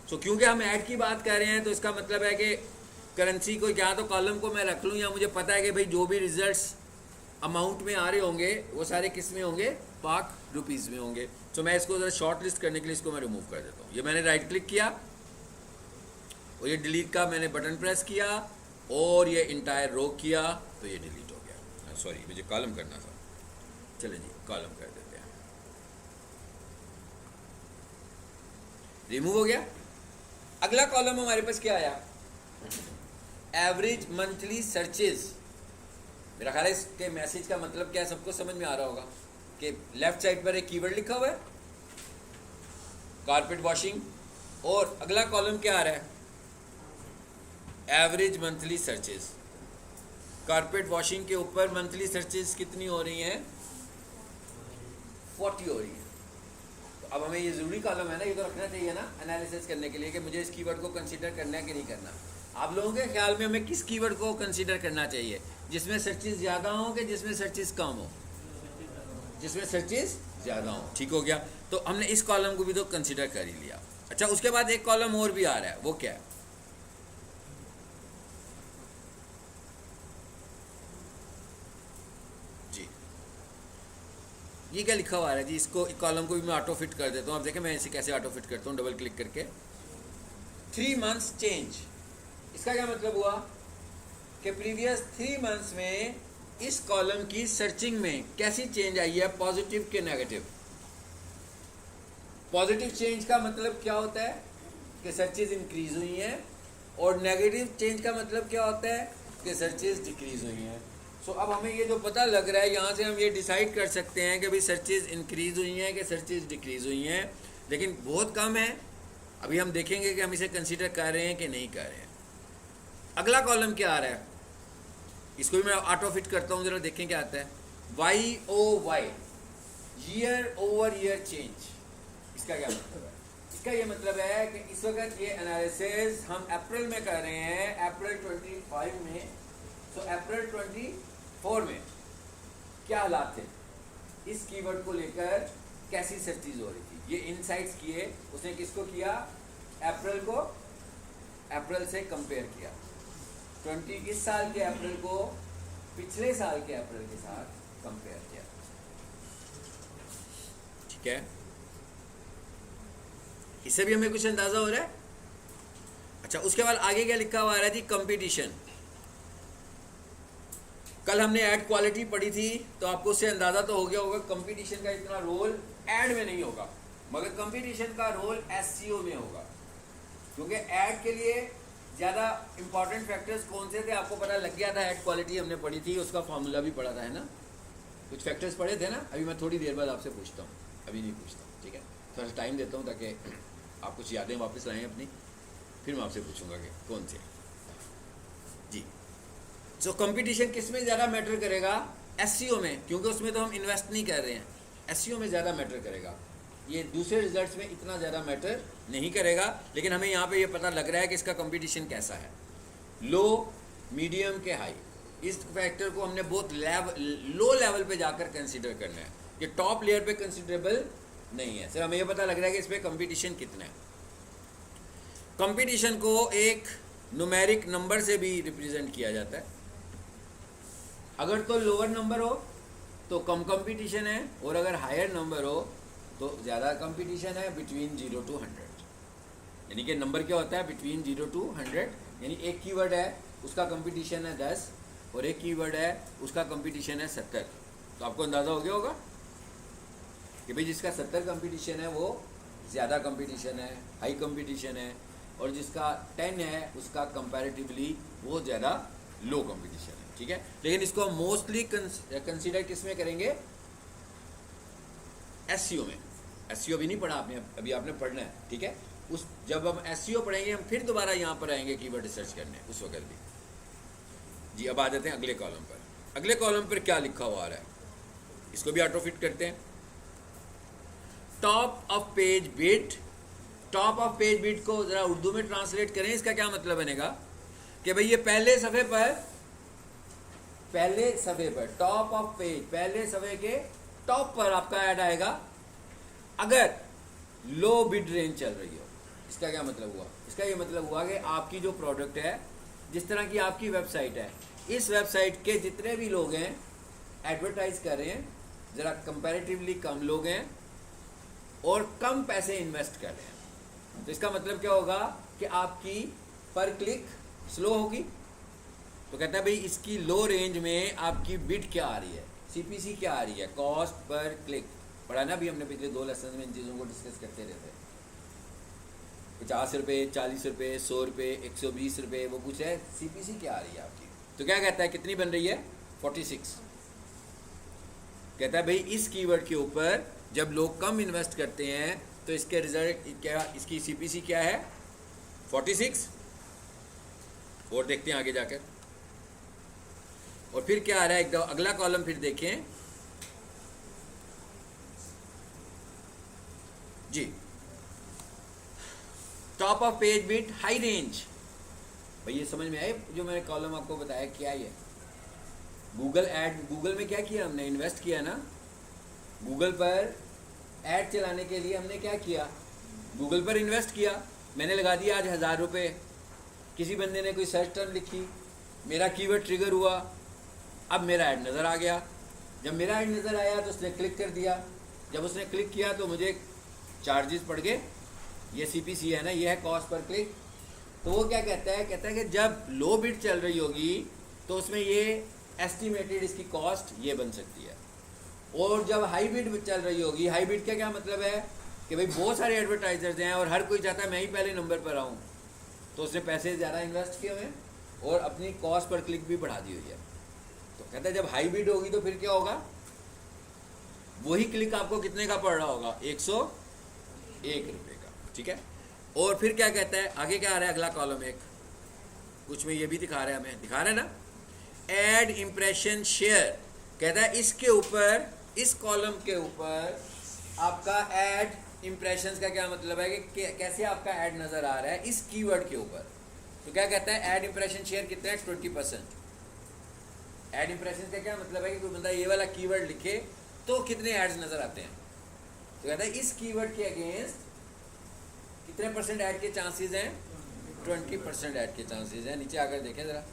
सो क्योंकि हम ऐड की बात कर रहे हैं तो इसका मतलब है कि करेंसी को या तो कॉलम को मैं रख लूँ, या मुझे पता है कि भाई जो भी रिजल्ट्स अमाउंट में आ रहे होंगे वो सारे किस में होंगे, पाक रुपीज़ में होंगे। तो मैं इसको ज़रा शॉर्ट लिस्ट करने के लिए इसको मैं रिमूव कर देता हूँ। ये मैंने राइट क्लिक किया और ये डिलीट का मैंने बटन प्रेस किया और ये इंटायर रो किया तो ये डिलीट हो गया, सॉरी मुझे कॉलम करना था, चले जी कॉलम कर देते हैं, रिमूव हो गया। अगला कॉलम हमारे पास क्या आया, एवरेज मंथली सर्चेज। मेरा ख्याल है इसके मैसेज का मतलब क्या है सबको समझ में आ रहा होगा कि लेफ्ट साइड पर एक कीवर्ड लिखा हुआ है कारपेट वॉशिंग, और अगला कॉलम क्या आ रहा है, average monthly searches. Carpet washing के ऊपर मंथली सर्चेज कितनी हो रही हैं, 40 हो रही है। तो अब हमें ये ज़रूरी कॉलम है ना, ये तो रखना चाहिए ना एनालिसिस करने के लिए कि मुझे इस कीवर्ड को कंसीडर करना है कि नहीं करना। आप लोगों के ख्याल में हमें किस कीवर्ड को कंसीडर करना चाहिए, जिसमें सर्चेज ज़्यादा हो कि जिसमें सर्चेज कम हो, जिसमें सर्चेज ज़्यादा हो, ठीक हो गया। तो हमने इस कॉलम को भी तो कंसीडर कर ही लिया। अच्छा, उसके बाद एक कॉलम और भी आ रहा है, वो क्या है, जी ये क्या लिखा हुआ है जी, इसको कॉलम को भी मैं ऑटो फिट कर देता हूँ। आप देखें मैं इसे कैसे ऑटो फिट करता हूँ, डबल क्लिक करके 3 मंथ्स चेंज। इसका क्या मतलब हुआ कि प्रीवियस 3 मंथ्स में इस कॉलम की सर्चिंग में कैसी चेंज आई है, पॉजिटिव के नेगेटिव। पॉजिटिव चेंज का मतलब क्या होता है कि सर्चेज इंक्रीज हुई हैं, और नेगेटिव चेंज का मतलब क्या होता है कि सर्चेज डिक्रीज हुई हैं। सो अब हमें ये जो पता लग रहा है, यहाँ से हम ये डिसाइड कर सकते हैं कि भाई सर्चेज इंक्रीज हुई हैं कि सर्चेज डिक्रीज हुई हैं, लेकिन बहुत कम है। अभी हम देखेंगे कि हम इसे कंसीडर कर रहे हैं कि नहीं कर रहे हैं। अगला कॉलम क्या आ रहा है, इसको भी मैं ऑटो फिट करता हूँ, जरा देखें क्या आता है, YOY, year over year change. इसका क्या मतलब है, इसका ये मतलब है कि इस वक्त ये एनालिसिस हम अप्रैल में कर रहे हैं, अप्रैल 25 में। तो अप्रैल 24 में क्या हालात थे, इस कीवर्ड को लेकर कैसी सर्चेज हो रही थी, ये इनसाइट्स किए उसने, किसको किया, अप्रैल को अप्रैल से कंपेयर किया, 20 इस साल के अप्रैल को पिछले साल के अप्रैल के साथ कंपेयर किया, ठीक है। इससे भी हमें कुछ अंदाजा हो रहा है। अच्छा, उसके बाद आगे क्या लिखा हुआ आ रहा है जी, कंपटीशन। कल हमने ऐड क्वालिटी पढ़ी थी, तो आपको उससे अंदाजा तो हो गया होगा कंपटीशन का इतना रोल ऐड में नहीं होगा, मगर कंपटीशन का रोल SEO में होगा, क्योंकि ऐड के लिए ज़्यादा इंपॉर्टेंट फैक्टर्स कौन से थे आपको पता लग गया था। ऐड क्वालिटी हमने पढ़ी थी, उसका फॉर्मूला भी पढ़ा था, है ना, कुछ फैक्टर्स पढ़े थे ना। अभी मैं थोड़ी देर बाद आपसे पूछता हूँ, अभी नहीं पूछता, ठीक है, थोड़ा सा टाइम देता हूँ ताकि आप कुछ यादें वापस लाएँ अपनी, फिर मैं आपसे पूछूंगा कि कौन से जी। सो कंपटीशन किस में ज़्यादा मैटर करेगा, SEO में, क्योंकि उसमें तो हम इन्वेस्ट नहीं कर रहे हैं, SEO में ज़्यादा मैटर करेगा। ये दूसरे रिजल्ट्स में इतना ज़्यादा मैटर नहीं करेगा, लेकिन हमें यहाँ पे ये पता लग रहा है कि इसका कंपटीशन कैसा है, लो, मीडियम के हाई। इस फैक्टर को हमने बहुत लो लेवल पे जाकर कंसीडर करना है, ये टॉप लेयर पे कंसीडरेबल नहीं है। सिर्फ हमें ये पता लग रहा है कि इस पर कंपटीशन कितना है। कंपटीशन को एक न्यूमेरिक नंबर से भी रिप्रेजेंट किया जाता है। अगर तो लोअर नंबर हो तो कम कंपटीशन है, और अगर हायर नंबर हो तो ज़्यादा कंपटीशन है, बिटवीन 0 to 100। यानी कि नंबर क्या होता है, बिटवीन 0 to 100। यानी एक कीवर्ड है उसका कंपटीशन है 10, और एक कीवर्ड है उसका कंपटीशन है 70। तो आपको अंदाज़ा हो गया होगा कि भाई जिसका 70 कंपटीशन है वो ज़्यादा कंपटीशन है, हाई कंपटीशन है, और जिसका 10 है उसका कंपैरेटिवली वो ज़्यादा लो कंपटीशन है, ठीक है। लेकिन इसको मोस्टली कंसीडर किस में करेंगे, SEO में। SEO भी नहीं पढ़ा आपने, अभी आपने पढ़ना है, ठीक है। उस जब हम SEO पढ़ेंगे हम फिर दोबारा यहाँ पर आएंगे कीवर्ड रिसर्च करने, उस वक्त भी जी। अब आ जाते हैं अगले कॉलम पर। अगले कॉलम पर क्या लिखा हुआ आ रहा है, इसको भी ऑटो फिट करते हैं। Top of page bit. Top of page bit को जरा उर्दू में ट्रांसलेट करें, इसका क्या मतलब बनेगा कि भाई ये पहले सफ़े पर टॉप ऑफ पेज, पहले सफ़े के टॉप पर आपका ऐड आएगा अगर लो बिड रेंज चल रही हो। इसका क्या मतलब हुआ, इसका ये मतलब हुआ कि आपकी जो प्रोडक्ट है, जिस तरह की आपकी वेबसाइट है, इस वेबसाइट के जितने भी लोग हैं एडवर्टाइज कर रहे हैं, ज़रा कंपैरेटिवली कम लोग हैं और कम पैसे इन्वेस्ट कर रहे हैं। तो इसका मतलब क्या होगा कि आपकी पर क्लिक स्लो होगी, तो कहता है भाई इसकी लो रेंज में आपकी बिड क्या आ रही है, सीपीसी क्या आ रही है, कॉस्ट पर क्लिक। पढ़ा ना भी हमने पिछले 2 लेसन में इन चीज़ों को डिस्कस करते रहते हैं। 50 रुपये, 40 रुपये, 100 रुपये, 120 रुपये, वो कुछ है, सीपीसी क्या आ रही है आपकी। तो क्या कहता है कितनी बन रही है, 46। कहता है भाई इस कीवर्ड के ऊपर जब लोग कम इन्वेस्ट करते हैं तो इसके रिजल्ट क्या, इसकी सीपीसी क्या है, 46। और देखते हैं आगे जाकर। और फिर क्या आ रहा है, एकदम अगला कॉलम फिर देखें जी, top of page bid high range. भाई ये समझ में आए जो मैंने कॉलम आपको बताया क्या है। गूगल ऐड, गूगल में क्या किया हमने, इन्वेस्ट किया ना। गूगल पर ऐड चलाने के लिए हमने क्या किया, गूगल पर इन्वेस्ट किया। मैंने लगा दिया आज 1000 रुपये। किसी बंदे ने कोई सर्च टर्म लिखी, मेरा कीवर्ड ट्रिगर हुआ, अब मेरा ऐड नज़र आ गया। जब मेरा ऐड नज़र आया तो उसने क्लिक कर दिया। जब उसने क्लिक किया तो मुझे चार्जेस पड़ गए। ये सीपीसी है ना, ये है कॉस्ट पर क्लिक। तो वो क्या कहता है, कहता है कि जब लो बिड चल रही होगी तो उसमें ये एस्टिमेटेड इसकी कॉस्ट ये बन सकती है। और जब हाई बिड चल रही होगी, हाई बिड का क्या मतलब है कि भाई बहुत सारे एडवर्टाइजर्स हैं और हर कोई चाहता है मैं ही पहले नंबर पर आऊँ, तो उसने पैसे ज़्यादा इन्वेस्ट किए हुए हैं और अपनी कॉस्ट पर क्लिक भी बढ़ा दी हुई है। तो कहता है जब हाई बिड होगी तो फिर क्या होगा, वही क्लिक आपको कितने का पड़ रहा होगा, 101 रुपये का। ठीक है। और फिर क्या कहता है, आगे क्या आ रहा है, अगला कॉलम एक कुछ में ये भी दिखा रहा है, हमें दिखा रहा है ना, ऐड इम्प्रेशन शेयर। कहता है इसके ऊपर, इस कॉलम के ऊपर आपका ऐड इम्प्रेशंस का क्या मतलब है कि कैसे आपका ऐड नज़र आ रहा है इस कीवर्ड के ऊपर। तो क्या कहता है, ऐड इम्प्रेशन शेयर कितना है, 20%। ऐड इम्प्रेशन का क्या मतलब है कि कोई बंदा ये वाला कीवर्ड लिखे तो कितने एड्स नज़र आते हैं। तो कहता है इस कीवर्ड के अगेंस्ट कितने परसेंट ऐड के चांसेस हैं, 20% ऐड के चांसेस हैं। नीचे आकर देखें ज़रा,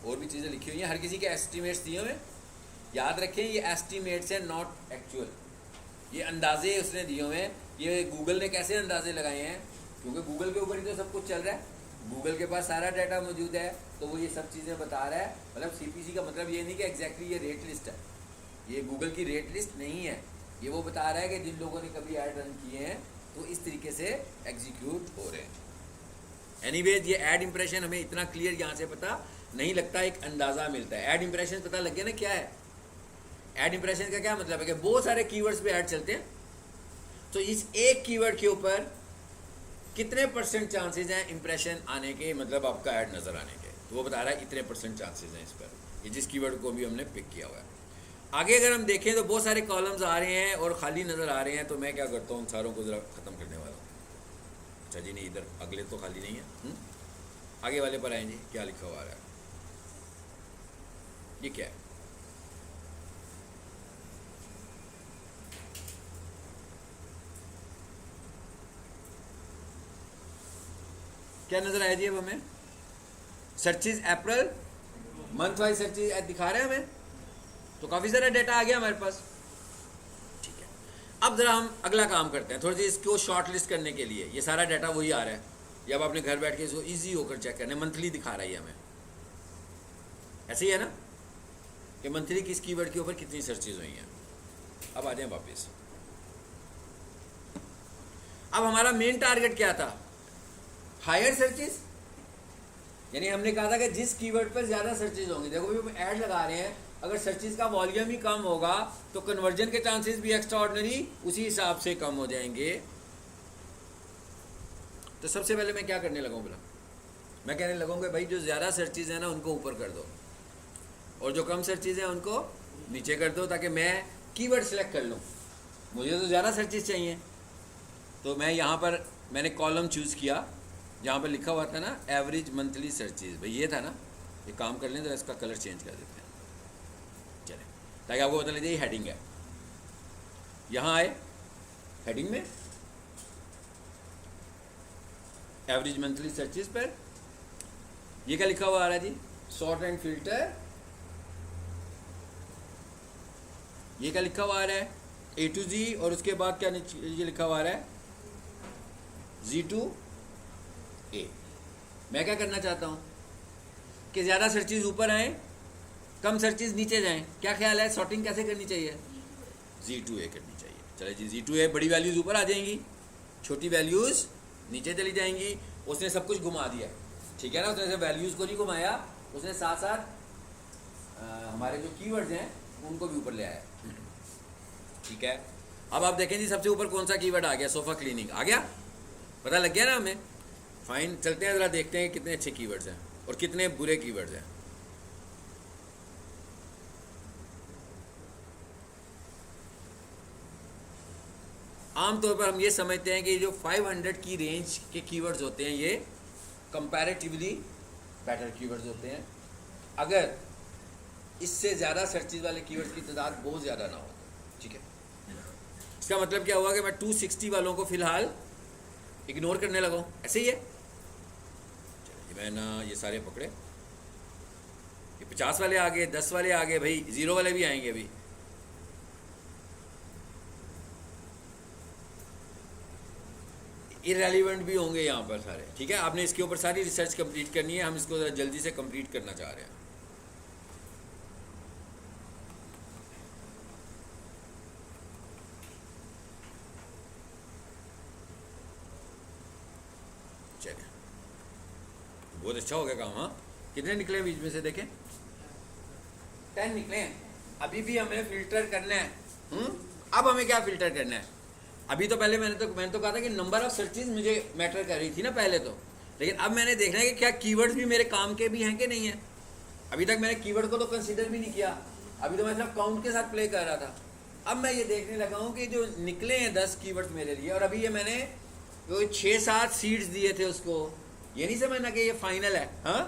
और भी चीज़ें लिखी हुई हैं, हर किसी के एस्टिमेट्स दिए हुए। याद रखें ये एस्टिमेट्स हैं, नॉट एक्चुअल। ये अंदाजे उसने दिए हुए हैं। ये गूगल ने कैसे अंदाजे लगाए हैं, क्योंकि गूगल के ऊपर ही तो सब कुछ चल रहा है, गूगल के पास सारा डाटा मौजूद है, तो वो ये सब चीज़ें बता रहा है। मतलब सीपीसी का मतलब ये नहीं कि एग्जैक्टली ये रेट लिस्ट है, ये गूगल की रेट लिस्ट नहीं है। ये वो बता रहा है कि जिन लोगों ने कभी ऐड रन किए हैं तो इस तरीके से एग्जीक्यूट हो रहे हैं। एनीवेज ये ऐड इम्प्रेशन हमें इतना क्लियर यहाँ से पता नहीं लगता, एक अंदाज़ा मिलता है। ऐड इम्प्रेशन पता लग गया ना क्या है। ऐड इम्प्रेशन का क्या मतलब है कि बहुत सारे कीवर्ड्स पे ऐड चलते हैं, तो इस एक कीवर्ड के ऊपर कितने परसेंट चांसेस हैं इम्प्रेशन आने के, मतलब आपका ऐड नज़र आने के। तो वो बता रहा है इतने परसेंट चांसेस हैं इस पर, ये जिस कीवर्ड को भी हमने पिक किया हुआ है। आगे अगर हम देखें तो बहुत सारे कॉलम्स आ रहे हैं और खाली नज़र आ रहे हैं, तो मैं क्या करता हूँ उन सारों को ज़रा ख़त्म करने वाला हूँ। अच्छा जी, नहीं इधर अगले तो खाली नहीं है, आगे वाले पर आए जी, क्या लिखा हुआ आ रहा है, ये क्या है, क्या नज़र आया जी अब हमें, searches April month wise searches दिखा रहे हैं हमें, तो काफ़ी सारा डाटा आ गया हमारे पास। ठीक है, अब ज़रा हम अगला काम करते हैं, थोड़ी सी इसको शॉर्ट लिस्ट करने के लिए। ये सारा डाटा वही आ रहा है, ये अब आपने घर बैठ के इसको ईजी होकर चेक करना है। मंथली दिखा रहा है हमें, ऐसे ही है ना कि मंथली किस कीवर्ड के ऊपर कितनी सर्चेज हुई हैं। अब आ जाए वापस, अब हमारा मेन टारगेट क्या था, हायर सर्चेज। यानी हमने कहा था कि जिस कीवर्ड पर ज़्यादा सर्चेज होंगी, देखो भी हम ऐड लगा रहे हैं, अगर सर्चेज का वॉल्यूम ही कम होगा तो कन्वर्जन के चांसेस भी एक्स्ट्रा ऑर्डिनरी उसी हिसाब से कम हो जाएंगे। तो सबसे पहले मैं क्या करने लगूँ, बोला मैं कहने लगूँगा भाई जो ज़्यादा सर्चेज है ना उनको ऊपर कर दो और जो कम सर्चेज हैं उनको नीचे कर दो, ताकि मैं कीवर्ड सेलेक्ट कर लूँ। मुझे तो ज़्यादा सर्चेज चाहिए, तो मैं यहाँ पर मैंने कॉलम चूज़ किया जहाँ पर लिखा हुआ था ना एवरेज मंथली सर्चेज। भाई ये था ना, ये काम कर लें तो इसका कलर चेंज कर देते हैं, चले, ताकि आपको पता लगे ये हेडिंग है। यहाँ आए हेडिंग में एवरेज मंथली सर्चेज पर ये क्या लिखा हुआ आ रहा है जी, सॉर्ट एंड फिल्टर। ये क्या लिखा हुआ आ रहा है, A to Z, और उसके बाद क्या ये लिखा हुआ आ रहा है, Z to A। मैं क्या करना चाहता हूँ कि ज़्यादा सर्चेज ऊपर आए, कम सर्चेज नीचे जाएं? क्या ख्याल है, सॉर्टिंग कैसे करनी चाहिए? Z2A करनी चाहिए। चले जी, Z2A, बड़ी वैल्यूज़ ऊपर आ जाएंगी, छोटी वैल्यूज़ नीचे चली जाएंगी। उसने सब कुछ घुमा दिया, ठीक है ना, उसने सिर्फ वैल्यूज़ को नहीं घुमाया, उसने साथ साथ हमारे जो कीवर्ड्स हैं उनको भी ऊपर ले आया, ठीक है। अब आप देखें जी, सबसे ऊपर कौन सा कीवर्ड आ गया? सोफ़ा क्लीनिंग आ गया, पता लग गया ना हमें। फाइन, चलते हैं ज़रा देखते हैं कितने अच्छे कीवर्ड्स हैं और कितने बुरे कीवर्ड्स हैं। आमतौर पर हम ये समझते हैं कि जो 500 की रेंज के कीवर्ड्स होते हैं ये कंपैरेटिवली बेटर कीवर्ड्स होते हैं, अगर इससे ज़्यादा सर्चेज वाले कीवर्ड्स की तादाद बहुत ज़्यादा ना हो, ठीक है। इसका मतलब क्या हुआ कि मैं 260 वालों को फ़िलहाल इग्नोर करने लगा हूँ, ऐसे ही है। चलिए मैं ना ये सारे पकड़े, ये 50 वाले आ गए, 10 वाले आ गए, भाई 0 वाले भी आएंगे अभी। इरेलीवेंट भी होंगे यहाँ पर सारे, ठीक है। आपने इसके ऊपर सारी रिसर्च कंप्लीट करनी है, हम इसको ज़रा जल्दी से कंप्लीट करना चाह रहे हैं। चलिए, बहुत अच्छा हो गया काम। हाँ, कितने निकले बीच में से देखें? 10 निकले हैं। अभी भी हमें फिल्टर करना है। अब हमें क्या फिल्टर करना है? अभी तो पहले मैंने तो कहा था कि नंबर ऑफ सर्चेज मुझे मैटर कर रही थी ना पहले तो, लेकिन अब मैंने देखना है कि क्या कीवर्ड्स भी मेरे काम के भी हैं कि नहीं है। अभी तक मैंने कीवर्ड को तो कंसीडर भी नहीं किया, अभी तो मैं सिर्फ काउंट के साथ प्ले कर रहा था। अब मैं ये देखने लगा हूँ कि जो निकले हैं 10 कीवर्ड्स मेरे लिए, और अभी ये मैंने 6-7 सीड्स दिए थे उसको, ये नहीं समझना कि ये फाइनल है। हाँ,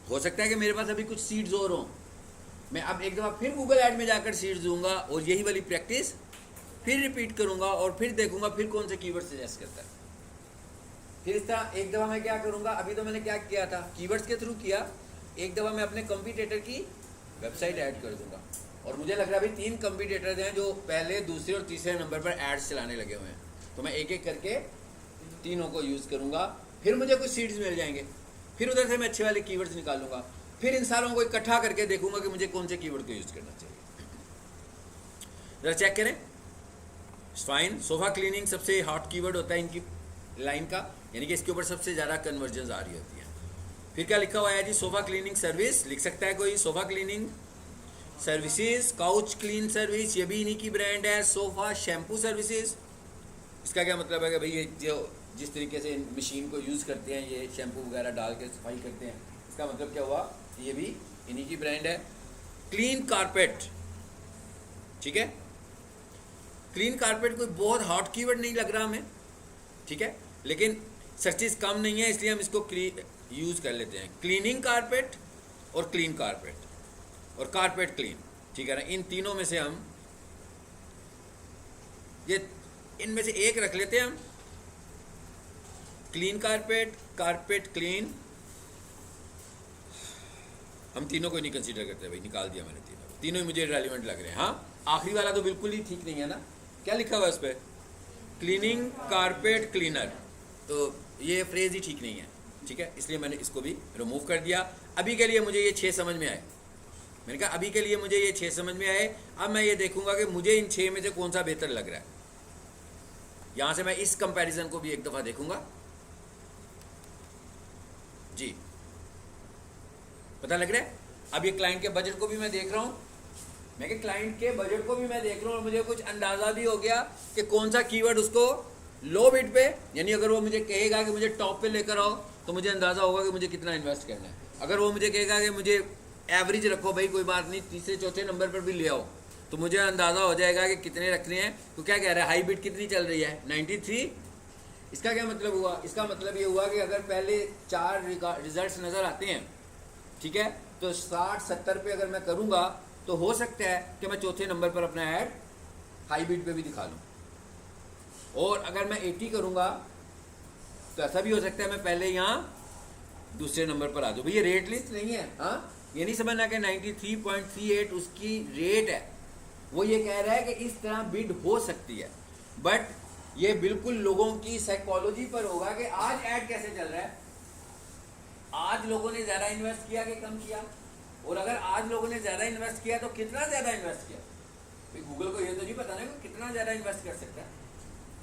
हो सकता है कि मेरे पास अभी कुछ सीड्स और हों, मैं अब एक दफ़ा फिर गूगल ऐड में जाकर सीड्स दूंगा और यही वाली प्रैक्टिस फिर रिपीट करूंगा और फिर देखूंगा फिर कौन से कीवर्ड सजेस्ट करता है। फिर इस तरह एक दफ़ा मैं क्या करूंगा, अभी तो मैंने क्या किया था, कीवर्ड्स के थ्रू किया, एक दफ़ा मैं अपने कंपटीटर की वेबसाइट ऐड कर दूंगा। और मुझे लग रहा है अभी 3 कंपटीटर्स हैं जो पहले, दूसरे और तीसरे नंबर पर एड्स चलाने लगे हुए हैं, तो मैं एक एक करके तीनों को यूज़ करूँगा, फिर मुझे कुछ सीड्स मिल जाएंगे, फिर उधर से मैं अच्छे वाले कीवर्ड्स निकालूंगा, फिर इन सारों को इकट्ठा करके देखूंगा कि मुझे कौन से कीवर्ड को यूज़ करना चाहिए। ज़रा चेक करें। फाइन, सोफ़ा क्लीनिंग सबसे हॉट कीवर्ड होता है इनकी लाइन का, यानी कि इसके ऊपर सबसे ज़्यादा कन्वर्जन आ रही होती है। फिर क्या लिखा हुआ है जी? सोफ़ा क्लीनिंग सर्विस लिख सकता है कोई? Sofa cleaning services, couch clean service, ये भी इन्हीं की ब्रांड है। सोफ़ा शैम्पू सर्विसेज, इसका क्या मतलब है कि भाई ये जो जिस तरीके से मशीन को यूज़ करते हैं, ये शैम्पू वगैरह डाल के सफाई करते हैं, इसका मतलब क्या हुआ? ये भी इन्हीं की ब्रांड है। क्लीन कारपेट, ठीक है, क्लीन कारपेट कोई बहुत हॉट कीवर्ड नहीं लग रहा हमें, ठीक है, लेकिन सर्चेस कम नहीं है इसलिए हम इसको यूज़ कर लेते हैं। क्लीनिंग कारपेट और क्लीन कारपेट और कारपेट क्लीन, ठीक है ना, इन तीनों में से हम ये इनमें से एक रख लेते हैं हम। क्लीन कारपेट, कारपेट क्लीन, हम तीनों को नहीं कंसीडर करते भाई, निकाल दिया मैंने तीनों ही मुझे रेलिवेंट लग रहे हैं। हाँ, आखिरी वाला तो बिल्कुल ही ठीक नहीं है ना, क्या लिखा हुआ है उस पर? क्लीनिंग कारपेट क्लीनर, तो ये फ्रेज ही ठीक नहीं है, ठीक है, इसलिए मैंने इसको भी रिमूव कर दिया। अभी के लिए मुझे ये 6 समझ में आए, मैंने कहा अभी के लिए मुझे ये 6 समझ में आए। अब मैं ये देखूंगा कि मुझे इन 6 में से कौन सा बेहतर लग रहा है। यहाँ से मैं इस कंपैरिजन को भी एक दफ़ा देखूंगा जी, पता लग रहा है। अब ये क्लाइंट के बजट को भी मैं देख रहा हूँ, मैं कि क्लाइंट के बजट को भी मैं देख रहा हूँ और मुझे कुछ अंदाज़ा भी हो गया कि कौन सा कीवर्ड उसको लो बिड पे, यानी अगर वो मुझे कहेगा कि मुझे टॉप पे लेकर आओ तो मुझे अंदाज़ा होगा कि मुझे कितना इन्वेस्ट करना है। अगर वो मुझे कहेगा कि मुझे एवरेज रखो भाई, कोई बात नहीं, तीसरे चौथे नंबर पर भी ले आओ, तो मुझे अंदाज़ा हो जाएगा कि कितने रखने हैं। तो क्या कह रहा है, हाई बिड कितनी चल रही है? 93। इसका क्या मतलब हुआ? इसका मतलब ये हुआ कि अगर पहले 4 रिजल्ट्स नज़र आते हैं, ठीक है, तो 60-70 पे अगर मैं करूँगा तो हो सकता है कि मैं चौथे नंबर पर अपना ऐड हाई बिड पे भी दिखा लूँ, और अगर मैं 80 करूँगा तो ऐसा भी हो सकता है मैं पहले यहाँ दूसरे नंबर पर आ जाऊँ। भैया रेट लिस्ट नहीं है, हाँ, ये नहीं समझना कि 93.38 उसकी रेट है, वो ये कह रहा है कि इस तरह बिड हो सकती है, बट ये बिल्कुल लोगों की साइकोलॉजी पर होगा कि आज ऐड कैसे चल रहा है, आज लोगों ने ज़्यादा इन्वेस्ट किया कि कम किया? और अगर आज लोगों ने ज़्यादा इन्वेस्ट किया तो कितना ज़्यादा इन्वेस्ट किया? भाई गूगल को ये तो नहीं पता ना कि कितना ज़्यादा इन्वेस्ट कर सकता है।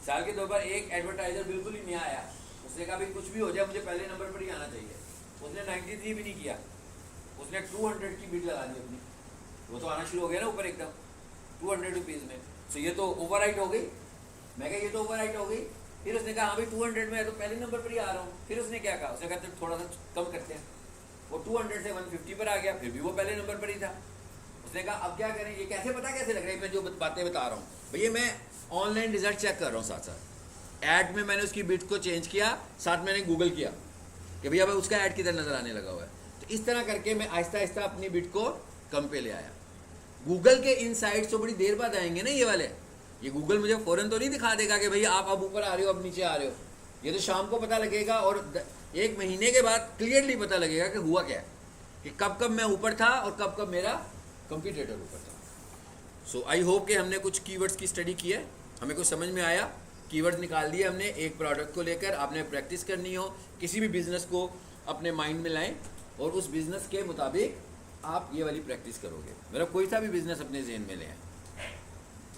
साल के तौर पर एक एडवर्टाइजर बिल्कुल ही नया आया, उसने कहा भाई कुछ भी हो जाए मुझे पहले नंबर पर ही आना चाहिए। उसने 93 भी नहीं किया, उसने 200 की बिड लगा दी अपनी, वो तो आना शुरू हो गया ना ऊपर एकदम 200 रुपीज़ में। तो ये तो ओवर राइट हो गई। मैं कहा ये तो ओवर राइट हो गई। फिर उसने कहा हाँ भाई 200 में है तो पहले नंबर पर ही आ रहा हूँ। फिर उसने क्या कहा, उसने कहा तो थोड़ा सा कम करते हैं। वो 200 से 150 पर आ गया, फिर भी वो पहले नंबर पर ही था। उसने कहा अब क्या करें, ये कैसे पता कैसे लग रहा है मैं जो बातें बता रहा हूँ। भैया मैं ऑनलाइन रिजल्ट चेक कर रहा हूँ, साथ साथ ऐड में मैंने उसकी बिट को चेंज किया, साथ मैंने गूगल किया कि भैया भाई उसका ऐड किधर नज़र आने लगा हुआ है। तो इस तरह करके मैं आहिस्ता आहिस्ता अपनी बिट को कम पे ले आया। गूगल के इनसाइट्स तो बड़ी देर बाद आएंगे ना ये वाले। ये गूगल मुझे फ़ौरन तो नहीं दिखा देगा कि भैया आप अब ऊपर आ रहे हो अब नीचे आ रहे हो। ये तो शाम को पता लगेगा और 1 महीने के बाद क्लियरली पता लगेगा कि हुआ क्या है, कि कब कब मैं ऊपर था और कब कब मेरा कंपटीटर ऊपर था। सो आई होप कि हमने कुछ कीवर्ड्स की स्टडी की है, हमें कुछ समझ में आया। कीवर्ड निकाल दिए हमने एक प्रोडक्ट को लेकर। आपने प्रैक्टिस करनी हो, किसी भी बिजनेस को अपने माइंड में लाएं और उस बिज़नेस के मुताबिक आप ये वाली प्रैक्टिस करोगे। मतलब कोई सा भी बिज़नेस अपने जहन में लें।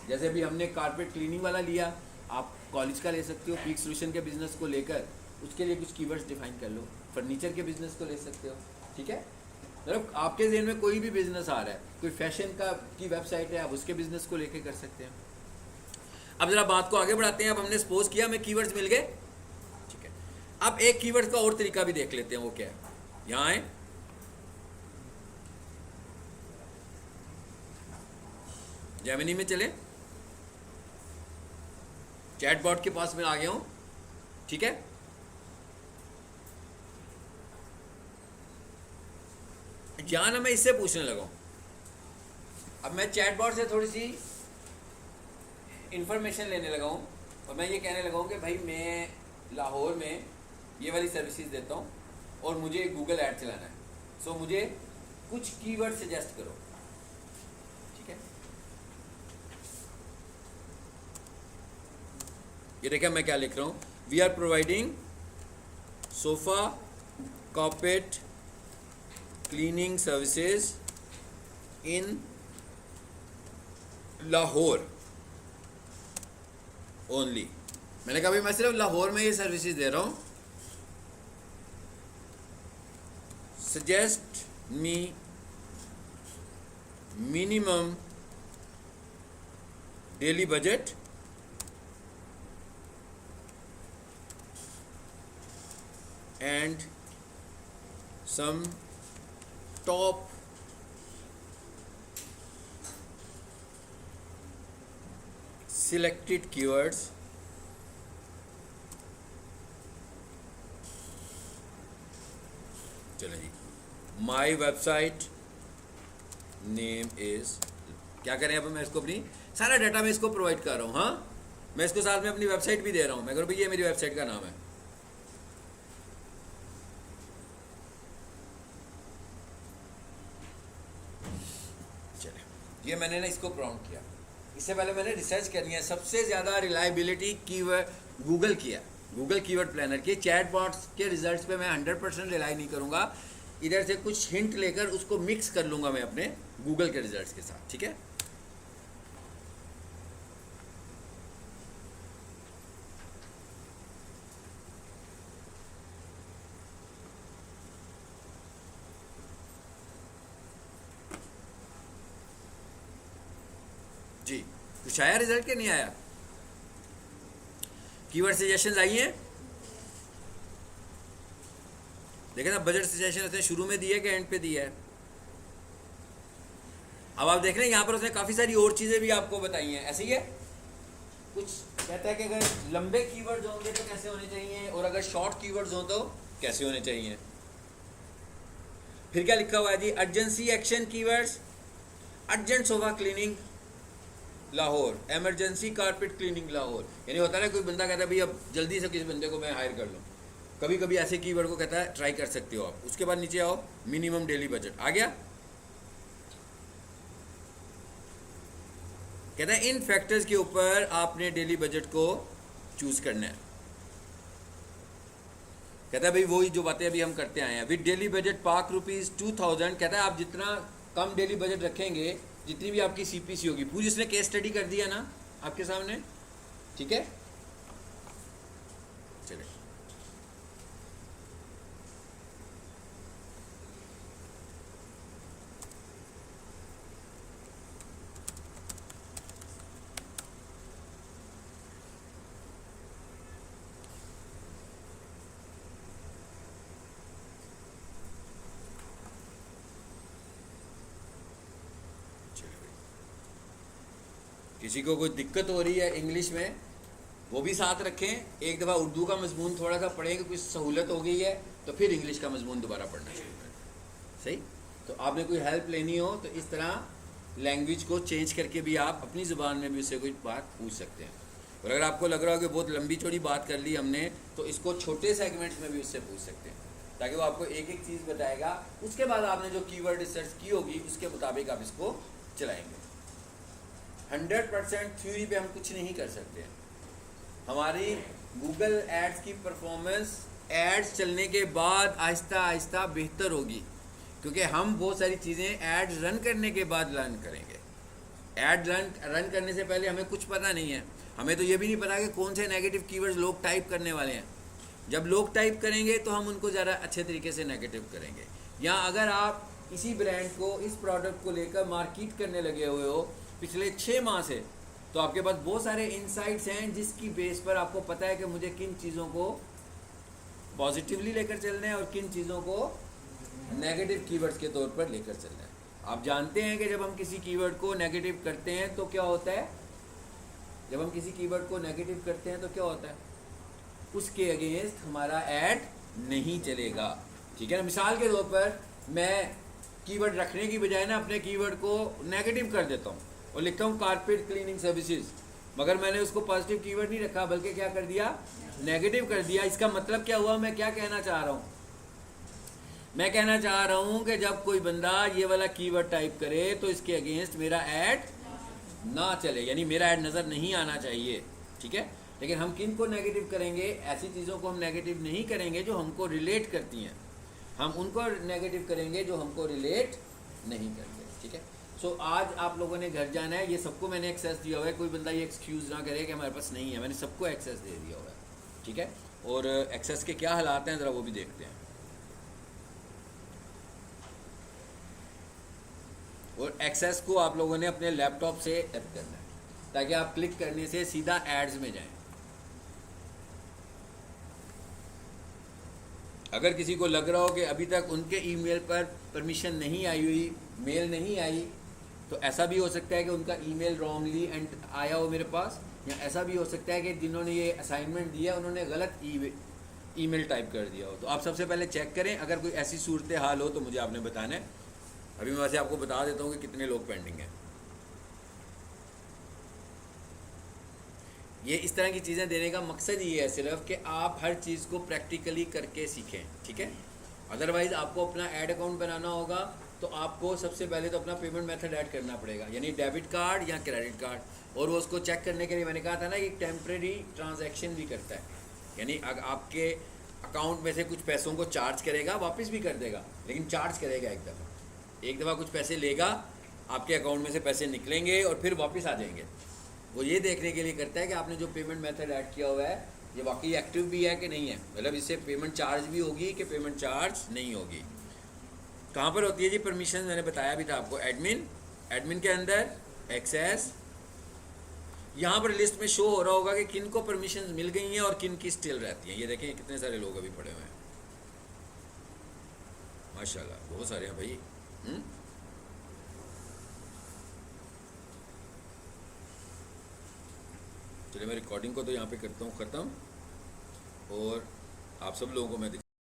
जैसे अभी हमने कारपेट क्लीनिंग वाला लिया, आप कॉलेज का ले सकते हो। पीक सोल्यूशन के बिज़नेस को लेकर उसके लिए कुछ कीवर्ड्स डिफाइन कर लो। फर्नीचर के बिज़नेस को ले सकते हो, ठीक है। मतलब आपके जहन में कोई भी बिज़नेस आ रहा है, कोई फैशन का की वेबसाइट है, आप उसके बिज़नेस को लेकर कर सकते हैं। अब ज़रा बात को आगे बढ़ाते हैं। अब हमने सपोज किया हमें कीवर्ड्स मिल गए, ठीक है। अब एक कीवर्ड का और तरीका भी देख लेते हैं, वो क्या है। यहाँ आए, जेमिनी में चले, चैटबॉट के पास मैं आ गया हूँ, ठीक है। यहाँ ना मैं इससे पूछने लगा हूँ। अब मैं चैटबॉट से थोड़ी सी इंफॉर्मेशन लेने लगा हूँ और मैं ये कहने लगा हूँ कि भाई मैं लाहौर में ये वाली सर्विसेज देता हूँ और मुझे गूगल ऐड चलाना है। सो मुझे कुछ कीवर्ड सजेस्ट करो, ठीक है। ये देखिए मैं क्या लिख रहा हूँ। We are providing sofa carpet cleaning services in Lahore only. मैंने कहा भाई मैं सिर्फ लाहौर में ये सर्विसेज दे रहा हूँ। Suggest me minimum daily budget and some top selected keywords चलो जी। माई वेबसाइट नेम इज, क्या करें अब मैं इसको अपनी सारा डाटा मैं इसको प्रोवाइड कर रहा हूँ। हाँ, मैं इसको साथ में अपनी वेबसाइट भी दे रहा हूँ। मैं कह रहा हूँ ये मेरी वेबसाइट का नाम है। ये मैंने ना इसको प्रॉम्प्ट किया। इससे पहले मैंने रिसर्च करनी है। सबसे ज़्यादा रिलायबिलिटी कीवर्ड गूगल किया, गूगल कीवर्ड प्लानर की। चैटबॉट्स के रिजल्ट्स पे मैं 100% रिलाई नहीं करूँगा। इधर से कुछ हिंट लेकर उसको मिक्स कर लूँगा मैं अपने गूगल के रिजल्ट्स के साथ, ठीक है। जी, कुछ आया रिजल्ट के नहीं आया? कीवर्ड सजेशंस आई हैं? देखिए ना, बजट सजेशन उसने शुरू में दिया कि एंड पे दिया है। अब आप देख रहे हैं यहाँ पर उसने काफ़ी सारी और चीज़ें भी आपको बताई हैं। ऐसे ही है, कुछ कहता है कि अगर लंबे कीवर्ड्स होंगे तो कैसे होने चाहिए और अगर शॉर्ट कीवर्ड्स हों तो कैसे होने चाहिए। फिर क्या लिखा हुआ है जी, urgency action keywords, urgent sofa cleaning Lahore, emergency carpet cleaning Lahore. यानी होता है ना, कोई बंदा कहता है भाई अब जल्दी से किसी बंदे को मैं हायर कर लूँ। कभी कभी ऐसे कीवर्ड को कहता है ट्राई कर सकते हो आप। उसके बाद नीचे आओ, मिनिमम डेली बजट आ गया। कहता है इन फैक्टर्स के ऊपर आपने डेली बजट को चूज करना है। कहता है भाई वही जो बातें अभी हम करते आए हैं। विद डेली बजट पाक ₹2000, कहता है आप जितना कम डेली बजट रखेंगे, जितनी भी आपकी सीपीसी होगी, पूरी इसने केस स्टडी कर दिया ना आपके सामने, ठीक है। चलिए किसी को कोई दिक्कत हो रही है इंग्लिश में, वो भी साथ रखें। एक दफ़ा उर्दू का मजमून थोड़ा सा पढ़ेंगे, कुछ सहूलत हो गई है तो फिर इंग्लिश का मजमून दोबारा पढ़ना शुरू करें। सही। तो आपने कोई हेल्प लेनी हो तो इस तरह लैंग्वेज को चेंज करके भी आप अपनी ज़ुबान में भी उससे कोई बात पूछ सकते हैं। और अगर आपको लग रहा हो कि बहुत लंबी चौड़ी बात कर ली हमने, तो इसको छोटे सेगमेंट्स में भी उससे पूछ सकते हैं, ताकि वो आपको एक एक चीज़ बताएगा। उसके बाद आपने जो कीवर्ड रिसर्च की होगी उसके मुताबिक आप इसको चलाएंगे। 100% थ्योरी पे हम कुछ नहीं कर सकते हैं। हमारी गूगल एड्स की परफॉर्मेंस एड्स चलने के बाद आहिस्ता आहिस्ता बेहतर होगी, क्योंकि हम बहुत सारी चीज़ें एड्स रन करने के बाद लर्न करेंगे। एड रन करने से पहले हमें कुछ पता नहीं है। हमें तो ये भी नहीं पता कि कौन से नेगेटिव कीवर्ड्स लोग टाइप करने वाले हैं। जब लोग टाइप करेंगे तो हम उनको ज़्यादा अच्छे तरीके से नेगेटिव करेंगे। या अगर आप किसी ब्रांड को, इस प्रोडक्ट को लेकर मार्केट करने लगे हुए हो पिछले 6 माह से, तो आपके पास बहुत सारे इंसाइट्स हैं जिसकी बेस पर आपको पता है कि मुझे किन चीज़ों को पॉजिटिवली लेकर चलना है और किन चीज़ों को नेगेटिव कीवर्ड्स के तौर पर लेकर चलना है। आप जानते हैं कि जब हम किसी कीवर्ड को नेगेटिव करते हैं तो क्या होता है, जब हम किसी कीवर्ड को नेगेटिव करते हैं तो क्या होता है, उसके अगेंस्ट हमारा ऐड नहीं चलेगा। ठीक है ना। मिसाल के तौर पर मैं कीवर्ड रखने की बजाय ना अपने कीवर्ड को नेगेटिव कर देता हूँ और लिखता हूँ कारपेट क्लीनिंग सर्विसेज, मगर मैंने उसको पॉजिटिव कीवर्ड नहीं रखा, बल्कि क्या कर दिया, नेगेटिव कर दिया। इसका मतलब क्या हुआ, मैं क्या कहना चाह रहा हूँ, मैं कहना चाह रहा हूँ कि जब कोई बंदा ये वाला कीवर्ड टाइप करे तो इसके अगेंस्ट मेरा ऐड ना चले, यानी मेरा ऐड नज़र नहीं आना चाहिए। ठीक है। लेकिन हम किन को नेगेटिव करेंगे, ऐसी चीज़ों को हम नेगेटिव नहीं करेंगे जो हमको रिलेट करती हैं, हम उनको नेगेटिव करेंगे जो हमको रिलेट नहीं करते। ठीक है। सो आज आप लोगों ने घर जाना है, ये सबको मैंने एक्सेस दिया हुआ है, कोई बंदा ये एक्सक्यूज़ ना करे कि हमारे पास नहीं है, मैंने सबको एक्सेस दे दिया हुआ है। ठीक है। और एक्सेस के क्या हालात हैं ज़रा वो भी देखते हैं। और एक्सेस को आप लोगों ने अपने लैपटॉप से ऐड करना है, ताकि आप क्लिक करने से सीधा एड्स में जाएं। अगर किसी को लग रहा हो कि अभी तक उनके ईमेल पर परमिशन नहीं आई हुई, मेल नहीं आई, तो ऐसा भी हो सकता है कि उनका ईमेल रॉन्गली आया हो मेरे पास, या ऐसा भी हो सकता है कि जिन्होंने ये असाइनमेंट दिया उन्होंने गलत ईमेल टाइप कर दिया हो। तो आप सबसे पहले चेक करें, अगर कोई ऐसी सूरत हाल हो तो मुझे आपने बताना है। अभी मैं वैसे आपको बता देता हूँ कि कितने लोग पेंडिंग हैं। ये इस तरह की चीज़ें देने का मकसद ये है सिर्फ कि आप हर चीज़ को प्रैक्टिकली करके सीखें। ठीक है। अदरवाइज़ आपको अपना ऐड अकाउंट बनाना होगा तो आपको सबसे पहले तो अपना पेमेंट मेथड ऐड करना पड़ेगा, यानी डेबिट कार्ड या क्रेडिट कार्ड। और वो उसको चेक करने के लिए मैंने कहा था ना कि टेम्प्रेरी ट्रांजैक्शन भी करता है, यानी अगर आपके अकाउंट में से कुछ पैसों को चार्ज करेगा, वापस भी कर देगा, लेकिन चार्ज करेगा एक दफ़ा कुछ पैसे लेगा, आपके अकाउंट में से पैसे निकलेंगे और फिर वापस आ जाएंगे। वो ये देखने के लिए करता है कि आपने जो पेमेंट मेथड ऐड किया हुआ है ये वाकई एक्टिव भी है कि नहीं है, मतलब इससे पेमेंट चार्ज भी होगी कि पेमेंट चार्ज नहीं होगी। कहाँ पर होती है जी परमिशन, मैंने बताया भी था आपको, एडमिन के अंदर एक्सेस, यहाँ पर लिस्ट में शो हो रहा होगा कि किन को परमिशन मिल गई हैं और किन की स्टिल रहती हैं। ये देखें कितने सारे लोग अभी पड़े हुए हैं, माशाल्लाह बहुत सारे हैं भाई। चलिए मैं रिकॉर्डिंग को तो यहाँ पे करता हूँ ख़त्म, और आप सब लोगों को मैं